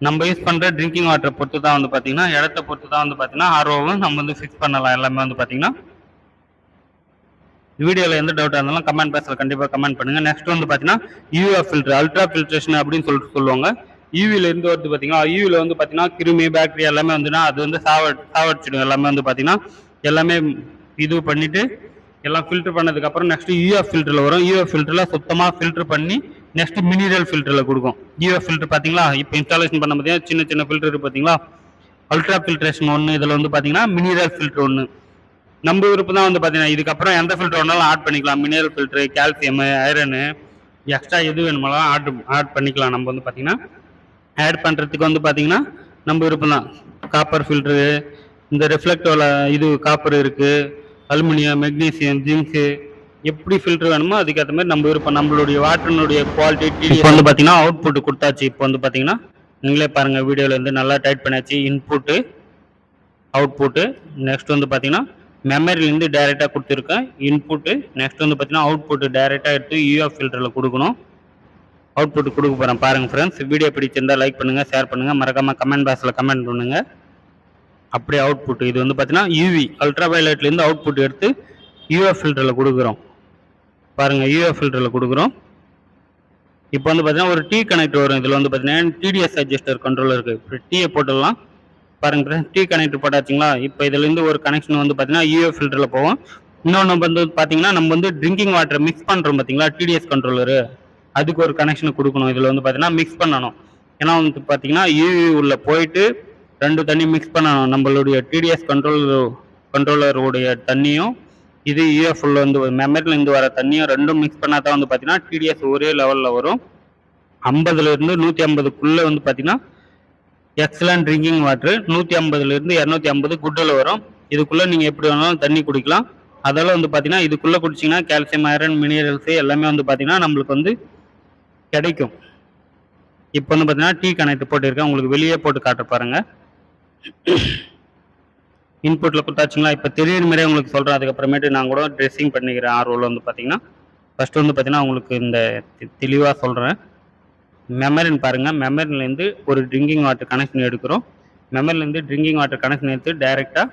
நம்ம யூஸ் பண்ணுற ட்ரிங்கிங் வாட்டரை பொறுத்து தான் வந்து பார்த்தீங்கன்னா இடத்த பொறுத்து தான் வந்து பார்த்தீங்கன்னா ஆர்ஓவும் நம்ம வந்து ஃபிக்ஸ் பண்ணலாம். எல்லாமே வந்து பார்த்தீங்கன்னா வீடியோவில் எந்த டவுட்டாக இருந்தாலும் கமெண்ட் பாக்ஸில் கண்டிப்பாக கமெண்ட் பண்ணுங்கள். நெக்ஸ்ட் வந்து பார்த்தீங்கன்னா யூஎஃப் ஃபில்டர் அல்ட்ரா ஃபில்ட்ரேஷன் அப்படின்னு சொல்லிட்டு சொல்லுவாங்க. யூவிலேருந்து வருது பார்த்தீங்கன்னா, யூவியில் வந்து பார்த்தீங்கன்னா கிருமி பாக்டீரியா எல்லாமே வந்துன்னா அது வந்து சாவடிச்சிடும். எல்லாமே வந்து பார்த்தீங்கன்னா எல்லாமே இது பண்ணிவிட்டு எல்லாம் ஃபில்டர் பண்ணதுக்கப்புறம் நெக்ஸ்ட் யூஎஃப் ஃபில்டரில் வரும். யூஎஃப் ஃபில்டரில் சுத்தமாக ஃபில்டர் பண்ணி நெக்ஸ்ட் மினரல் ஃபில்டரில் கொடுக்கும். யூஎஃப் ஃபில்டர் பார்த்தீங்களா, இப்போ இன்ஸ்டாலேஷன் பண்ண பார்த்தீங்கன்னா சின்ன சின்ன ஃபில்டர் பார்த்தீங்களா, அல்ட்ரா ஃபில்ட்ரேஷன் ஒன்று, இதில் வந்து பார்த்தீங்கன்னா மினரல் ஃபில்டர் ஒன்று. நம்ம விருப்பம் தான் வந்து பார்த்தீங்கன்னா இதுக்கப்புறம் எந்த ஃபில்டர் வேணாலும் ஆட் பண்ணிக்கலாம். மினரல் ஃபில்டரு, கால்சியம், ஐரனு, எக்ஸ்ட்ரா எது வேணுமாலும் ஆட் பண்ணிக்கலாம். நம்ம வந்து பார்த்தீங்கன்னா ஆட் பண்ணுறதுக்கு வந்து பார்த்தீங்கன்னா நம்ம விருப்பம் தான். காப்பர் ஃபில்டரு, இந்த ரிஃப்ளெக்டோவில் இது காப்பர் இருக்குது, அலுமினியம், மெக்னீசியம், ஜிங்க்கு, எப்படி ஃபில்டர் வேணுமோ அதுக்கேற்ற மாதிரி நம்ம விருப்பம். நம்மளுடைய வாட்டர்னுடைய குவாலிட்டி இப்போ வந்து பார்த்தீங்கன்னா அவுட்புட் கொடுத்தாச்சு. இப்போ வந்து பார்த்தீங்கன்னா நீங்களே பாருங்கள், வீடியோவில் வந்து நல்லா டைட் பண்ணியாச்சு. இன்புட்டு, அவுட்புட்டு, நெக்ஸ்ட் வந்து பார்த்தீங்கன்னா மெமரிலேருந்து டைரெக்டாக கொடுத்துருக்கேன் இன்புட்டு. நெக்ஸ்ட் வந்து பார்த்தீங்கன்னா அவுட்புட்டு டைரெக்டாக எடுத்து யூஎஃப் ஃபில்டரில் கொடுக்கணும். அவுட்புட் கொடுக்க போகிறேன் பாருங்கள் ஃப்ரெண்ட்ஸ். வீடியோ பிடிச்சிருந்தால் லைக் பண்ணுங்கள், ஷேர் பண்ணுங்கள், மறக்காமல் கமெண்ட் பாக்ஸில் கமெண்ட் பண்ணுங்கள். அப்படியே அவுட்புட் இது வந்து பார்த்தீங்கன்னா யூவி அல்ட்ரா வயலட்லேருந்து அவுட்புட் எடுத்து யூஎஃப் ஃபில்டரில் கொடுக்குறோம். பாருங்கள், யூஎஃப் ஃபில்டரில் கொடுக்குறோம். இப்போ வந்து பார்த்தீங்கன்னா ஒரு டீ கனெக்டர் வரும். இதில் வந்து பார்த்தீங்கன்னா டிடிஎஸ் அட்ஜஸ்டர் கண்ட்ரோலர் இருக்குது. இப்போ டீயை போட்டுடலாம். பாருங்க ஃப்ரெண்ட்ஸ், டீ கனெக்டர் போட்டாச்சுங்களா. இப்போ இதுலேருந்து ஒரு கனெக்ஷன் வந்து பார்த்தீங்கன்னா யூஎஃப் ஃபில்டரில் போவோம். இன்னொன்று வந்து பார்த்தீங்கன்னா நம்ம வந்து ட்ரிங்கிங் வாட்டர் மிக்ஸ் பண்ணுறோம் பார்த்தீங்களா, டிடிஎஸ் கண்ட்ரோலரு, அதுக்கு ஒரு கனெக்ஷன் கொடுக்கணும். இதில் வந்து பார்த்தீங்கன்னா மிக்ஸ் பண்ணணும். ஏன்னா வந்து பார்த்தீங்கன்னா யூவி உள்ள போயிட்டு ரெண்டு தண்ணி மிக்ஸ் பண்ணணும். நம்மளுடைய டிடிஎஸ் கண்ட்ரோலருடைய தண்ணியும் இது யூஎஃப் உள்ள வந்து மெமரிலேருந்து வர தண்ணியும் ரெண்டும் மிக்ஸ் பண்ணால் தான் வந்து பார்த்தீங்கன்னா டிடிஎஸ் ஒரே லெவலில் வரும். 50லேருந்து 150க்குள்ளே வந்து பார்த்தீங்கன்னா எக்ஸலன்ட் ட்ரிங்கிங் வாட்டர், 150லேருந்து 250 குட்டில் வரும். இதுக்குள்ளே நீங்கள் எப்படி வேணாலும் தண்ணி குடிக்கலாம். அதெல்லாம் வந்து பார்த்தீங்கன்னா இதுக்குள்ளே குடிச்சிங்கன்னா கால்சியம், ஐரன், மினரல்ஸு எல்லாமே வந்து பார்த்தீங்கன்னா நம்மளுக்கு வந்து கிடைக்கும். இப்போ வந்து பார்த்தீங்கன்னா டீ கனெக்ட் போட்டிருக்கேன். உங்களுக்கு வெளியே போட்டு காட்ட பாருங்க. இன்புட்டில் கொடுத்தாச்சுங்களா. இப்போ தெரியுற மாதிரியே உங்களுக்கு சொல்கிறேன். அதுக்கப்புறமேட்டு நான் கூட ட்ரெஸ்ஸிங் பண்ணிக்கிறேன். ஆர்ஓவில் வந்து பார்த்தீங்கன்னா ஃபஸ்ட்டு வந்து பார்த்தீங்கன்னா உங்களுக்கு இந்த தெளிவாக சொல்கிறேன். மெமரின்னு பாருங்கள், மெமரிலேருந்து ஒரு ட்ரிங்கிங் வாட்டர் கனெக்ஷன் எடுக்கிறோம். மெமரிலேருந்து ட்ரிங்கிங் வாட்டர் கனெக்ஷன் எடுத்து டைரெக்டாக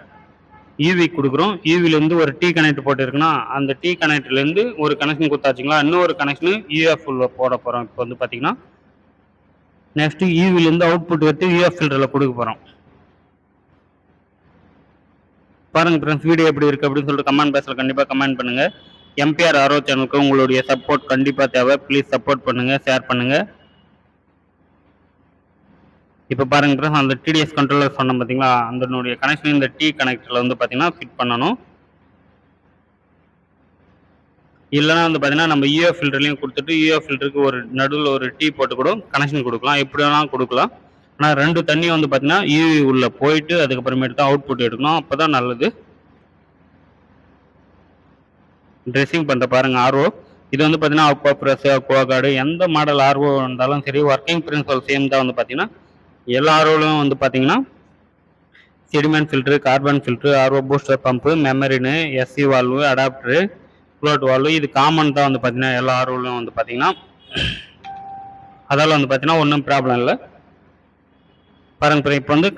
யூவி கொடுக்குறோம். யூவிலேருந்து ஒரு டீ கனெக்ட் போட்டுருக்குன்னா அந்த டீ கனெக்ட்லேருந்து ஒரு கனெக்ஷன் கொடுத்தாச்சுங்களா. இன்னொரு கனெக்ஷனு யூஎஃப் போட போகிறோம். இப்போ வந்து பார்த்தீங்கன்னா நெக்ஸ்ட்டு யூவிலேருந்து அவுட்புட் எடுத்து யூஎஃப் ஃபில்டரில் கொடுக்க போகிறோம். பாருங்கள் ஃப்ரெண்ட்ஸ், வீடியோ எப்படி இருக்குது அப்படின்னு சொல்லிட்டு கமெண்ட் பாக்ஸில் கண்டிப்பாக கமெண்ட் பண்ணுங்கள். எம்பிஆர் ஆர்ஓ சேனலுக்கு உங்களுடைய சப்போர்ட் கண்டிப்பாக தேவை. ப்ளீஸ் சப்போர்ட் பண்ணுங்கள், ஷேர் பண்ணுங்கள். இப்போ பாருங்க ஃப்ரெண்ட்ஸ், அந்த டிடிஎஸ் கண்ட்ரோலர் சொன்னோம் பார்த்தீங்களா, அதனுடைய கனெக்ஷன் இந்த டீ கனெக்டரில் வந்து பார்த்தீங்கன்னா ஃபிட் பண்ணணும். இல்லைனா வந்து பார்த்தீங்கன்னா நம்ம யூஎஃப் ஃபில்டர்லையும் கொடுத்துட்டு யூஎஃப் ஃபில்டருக்கு ஒரு நடுவில் ஒரு டீ போட்டு கூட கனெக்ஷன் கொடுக்கலாம். எப்படி வேணாலும் கொடுக்கலாம். ஆனால் ரெண்டு தண்ணி வந்து பார்த்தீங்கன்னா யூவி உள்ளே போயிட்டு அதுக்கப்புறமேட்டு தான் அவுட்புட் எடுக்கணும். அப்போ தான் நல்லது. ட்ரெஸ்ஸிங் பண்ணுற பாருங்கள் ஆர்ஓ. இது வந்து பார்த்தீங்கன்னா அக்வா ப்ரெஸ், அக்வா கார்டு, எந்த மாடல் ஆர்ஓ இருந்தாலும் சரி ஒர்க்கிங் பிரின்சிபல் சேம் தான். வந்து பார்த்தீங்கன்னா எல்லா ஆர்ஓலையும் வந்து பார்த்தீங்கன்னா sediment filter, carbon filter, RO booster pump, membrane, SC valve, adapter, float valve. இது காமன் தான் வந்து பார்த்தீங்கன்னா எல்லா ஆர்ஓலையும் வந்து பார்த்தீங்கன்னா. அதால் வந்து பார்த்தீங்கன்னா ஒன்றும் ப்ராப்ளம் இல்லை. பாருங்க இப்போ வந்து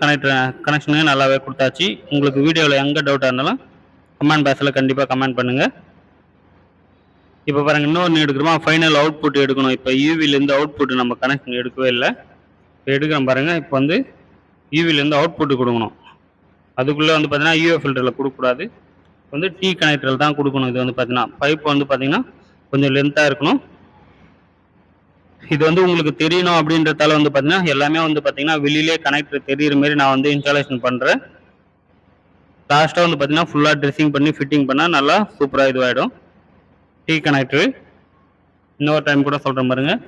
கனெக்ஷனு நல்லாவே கொடுத்தாச்சு. உங்களுக்கு வீடியோவில் எங்கே டவுட்டாக இருந்தாலும் கமெண்ட் பாக்ஸில் கண்டிப்பாக கமெண்ட் பண்ணுங்கள். இப்போ பாருங்கள் இன்னொன்று எடுக்கிறோமா, ஃபைனல் அவுட்புட் எடுக்கணும். இப்போ யூவிலேருந்து அவுட்புட் நம்ம கனெக்ஷன் எடுக்கவே இல்லை. இப்போ எடுக்கிறோம் பாருங்கள். இப்போ வந்து யூவிலேருந்து அவுட்புட்டு கொடுக்கணும். அதுக்குள்ளே வந்து பார்த்தீங்கன்னா யூஎஃப் ஃபில்டரில் கொடுக்கக்கூடாது. வந்து டி கனெக்டரில் தான் கொடுக்கணும். இது வந்து பார்த்தீங்கன்னா பைப் வந்து பார்த்தீங்கன்னா கொஞ்சம் லென்த்தாக இருக்கணும். இது வந்து உங்களுக்கு தெரியணும் அப்படின்றதால வந்து பார்த்தீங்கன்னா எல்லாமே வந்து பார்த்தீங்கன்னா வெளியிலே கனெக்டர் தெரிகிற மாரி நான் வந்து இன்ஸ்டாலேஷன் பண்ணுறேன். லாஸ்ட்டாக வந்து பார்த்தீங்கன்னா ஃபுல்லாக ட்ரெஸ்ஸிங் பண்ணி ஃபிட்டிங் பண்ணால் நல்லா சூப்பராக இதுவாகிடும். டி கனெக்டரு இன்னொரு டைம் கூட சொல்கிறேன் பாருங்கள்.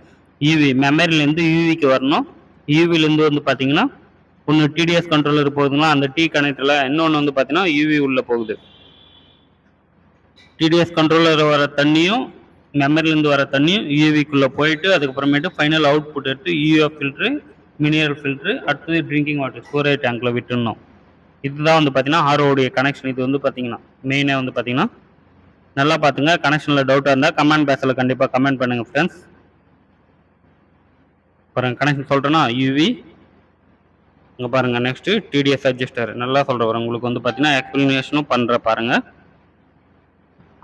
யூவி மெமரிலேருந்து யூவிக்கு வரணும். யூவிலேருந்து வந்து பார்த்தீங்கன்னா ஒன்று டிடிஎஸ் கண்ட்ரோலர் போகுதுங்களா, அந்த டி கனெக்டரில். இன்னொன்று வந்து பார்த்தீங்கன்னா யூவி உள்ளே போகுது. டிடிஎஸ் கண்ட்ரோலர் வர தண்ணியும் மெமரிலேருந்து வர தண்ணியும் யூவிக்குள்ளே போயிட்டு அதுக்கப்புறமேட்டு ஃபைனல் அவுட்புட் எடுத்து யூஎஃப் ஃபில்ட்ரு, மினரல் ஃபில்ட்ரு, அடுத்தது ட்ரிங்கிங் வாட்டர் ஸ்டோரேஜ் டேங்கில் விட்டுடணும். இதுதான் வந்து பார்த்தீங்கன்னா ஆர்ஓடைய கனெக்ஷன். இது வந்து பார்த்தீங்கன்னா மெயினாக வந்து பார்த்தீங்கன்னா நல்லா பார்த்துங்க. கனெக்ஷனில் டவுட்டாக இருந்தால் கமெண்ட் பாக்ஸில் கண்டிப்பாக கமெண்ட் பண்ணுங்கள் ஃப்ரெண்ட்ஸ். பாருங்கள் கனெக்ஷன் சொல்கிறேன்னா யூவி இங்கே பாருங்கள். நெக்ஸ்ட்டு டிடிஎஸ் அட்ஜஸ்டர் நல்லா சொல்கிறேன். உங்களுக்கு வந்து பார்த்தீங்கன்னா எக்ஸ்பிளனேஷனும் பண்ணுற பாருங்கள்.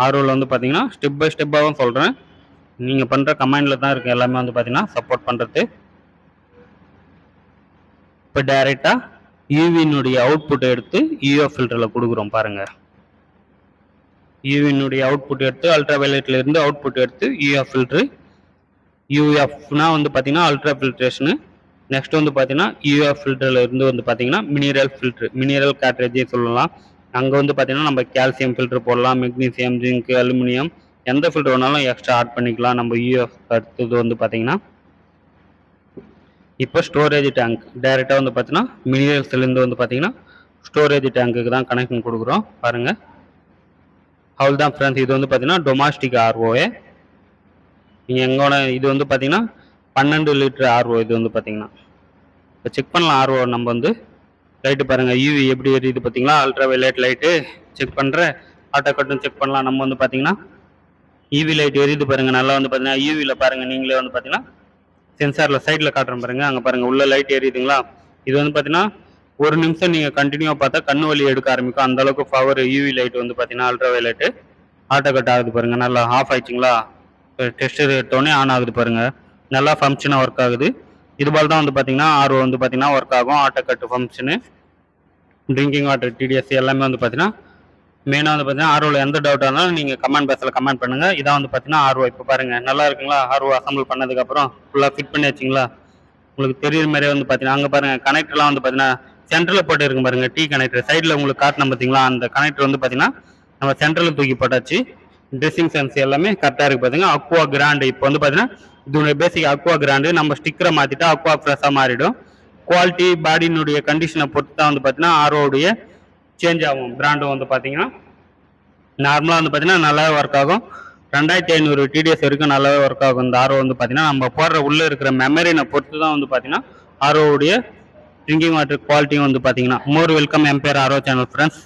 ஆர்ஓவில் வந்து பார்த்தீங்கன்னா ஸ்டெப் பை ஸ்டெப்பாகவும் சொல்கிறேன். நீங்கள் பண்ணுற கமெண்டில் தான் இருக்குது எல்லாமே வந்து பார்த்தீங்கன்னா சப்போர்ட் பண்ணுறது. இப்போ டைரெக்டாக யூவினுடைய அவுட்புட்டை எடுத்து யூஎஃப் ஃபில்டரில் கொடுக்குறோம் பாருங்கள். யூவினுடைய அவுட்புட் எடுத்து அல்ட்ரா வயலட்ல இருந்து அவுட்புட் எடுத்து யூஎஃப் ஃபில்ட்ரு. யூஎஃப்னா வந்து பார்த்தீங்கன்னா அல்ட்ரா ஃபில்ட்ரேஷனு. நெக்ஸ்ட் வந்து பார்த்தீங்கன்னா யூஎஃப் ஃபில்டரில் இருந்து வந்து பார்த்தீங்கன்னா மினரல் ஃபில்ட்ரு, மினரல் கேட்ரேஜே சொல்லலாம். அங்கே வந்து பார்த்தீங்கன்னா நம்ம கால்சியம் ஃபில்ட்ரு போடலாம், மெக்னீசியம், ஜிங்க், அலுமினியம் எந்த ஃபில்ட்ரு வேணாலும் எக்ஸ்ட்ரா ஆட் பண்ணிக்கலாம் நம்ம யூஎஃப். அடுத்தது வந்து பார்த்தீங்கன்னா இப்போ ஸ்டோரேஜ் டேங்க் டைரெக்டாக வந்து பார்த்தீங்கன்னா மினரல்ஸ்லேருந்து வந்து பார்த்தீங்கன்னா ஸ்டோரேஜ் டேங்க்குக்கு தான் கனெக்ஷன் கொடுக்குறோம் பாருங்கள். அவ்வளோ தான் ஃப்ரெண்ட்ஸ். இது வந்து பார்த்தீங்கன்னா டொமஸ்டிக் ஆர்ஓஏ. நீங்கள் எங்கோட இது வந்து பார்த்தீங்கன்னா 12 லிட்டர் ஆர்ஓ. இது வந்து பார்த்தீங்கன்னா இப்போ செக் பண்ணலாம் ஆர்ஓ. நம்ம வந்து லைட்டு பாருங்கள் யூவி எப்படி எரியுது பார்த்தீங்களா, அல்ட்ரா வயலட் லைட்டு செக் பண்ணுற. ஆட்டோ கட்டும் செக் பண்ணலாம். நம்ம வந்து பார்த்தீங்கன்னா யூவி லைட் எரியுது பாருங்கள் நல்லா. வந்து பார்த்தீங்கன்னா யூவியில் பாருங்கள் நீங்களே வந்து பார்த்தீங்கன்னா சென்சாரில் சைடில் காட்டுறேன் பாருங்கள். அங்கே பாருங்கள் உள்ள லைட் எரியுதுங்களா. இது வந்து பார்த்தீங்கன்னா ஒரு நிமிஷம் நீங்கள் கண்டினியூவாக பார்த்தா கண்ணு வலி எடுக்க ஆரம்பிக்கும். அந்தளவுக்கு பவர் யூவி லைட் வந்து பார்த்தீங்கன்னா அல்ட்ரா வயலட்டு. ஆட்டோ கட் ஆகுது பாருங்கள் நல்லா. ஆஃப் ஆயிடுச்சிங்களா, டெஸ்டர் எடுத்தோடனே ஆன் ஆகுது பாருங்கள். நல்லா ஃபங்க்ஷனாக ஒர்க் ஆகுது. இது போல் தான் வந்து பார்த்தீங்கன்னா ஆர்ஓ வந்து பார்த்தீங்கன்னா ஒர்க் ஆகும். ஆட்டோ கட்டு ஃபங்க்ஷனு, ட்ரிங்கிங் வாட்டர், டிடிஎஸ் எல்லாமே வந்து பார்த்தீங்கன்னா மெயினாக வந்து பார்த்தீங்கன்னா ஆர்ஓவில் எந்த டவுட்டாக இருந்தாலும் நீங்கள் கமெண்ட் பாக்ஸில் கமெண்ட் பண்ணுங்கள். இதான் வந்து பார்த்தீங்கன்னா ஆர்ஓ. இப்போ பாருங்கள் நல்லா இருக்குங்களா. ஆர்ஓ அசம்பிள் பண்ணதுக்கப்புறம் ஃபுல்லாக ஃபிட் பண்ணி வச்சிங்களா. உங்களுக்கு தெரியுற மாதிரியே வந்து பார்த்தீங்கன்னா அங்கே பாருங்கள் கனெக்டர்லாம் வந்து பார்த்தீங்கன்னா சென்டரில் போட்டு இருக்கும் பாருங்கள். டி கனெக்டர் சைடில் உங்களுக்கு காட்டணும் பார்த்தீங்களா. அந்த கனெக்டர் வந்து பார்த்தீங்கன்னா நம்ம சென்டரில் தூக்கி போட்டாச்சு. ட்ரெஸ்ஸிங் சென்ஸ் எல்லாமே கரெக்டாக இருக்குது பார்த்தீங்கன்னா. அக்வா கிராண்டு இப்போ வந்து பார்த்தீங்கன்னா இதோட பேசிக் அக்வா கிராண்டு. நம்ம ஸ்டிக்கரை மாற்றிட்டா அக்வா ஃப்ரெஷ்ஷாக மாறிடும். குவாலிட்டி பாடியினுடைய கண்டிஷனை பொறுத்து தான் வந்து பார்த்தீங்கன்னா ஆர்ஓடைய சேஞ்ச் ஆகும். பிராண்டும் வந்து பார்த்தீங்கன்னா நார்மலாக வந்து பார்த்தீங்கன்னா நல்லாவே ஒர்க் ஆகும். 2500 டிடிஎஸ் வரைக்கும் நல்லாவே ஒர்க் ஆகும். இந்த ஆர்ஓ வந்து பார்த்தீங்கன்னா நம்ம போடுற உள்ளே இருக்கிற மெமரினை பொறுத்து தான் வந்து பார்த்தீங்கன்னா ஆர்ஓடைய ட்ரிங்கிங் வாட்டர் குவாலிட்டியும் வந்து பார்த்தீங்கன்னா. More welcome MBR RO channel friends.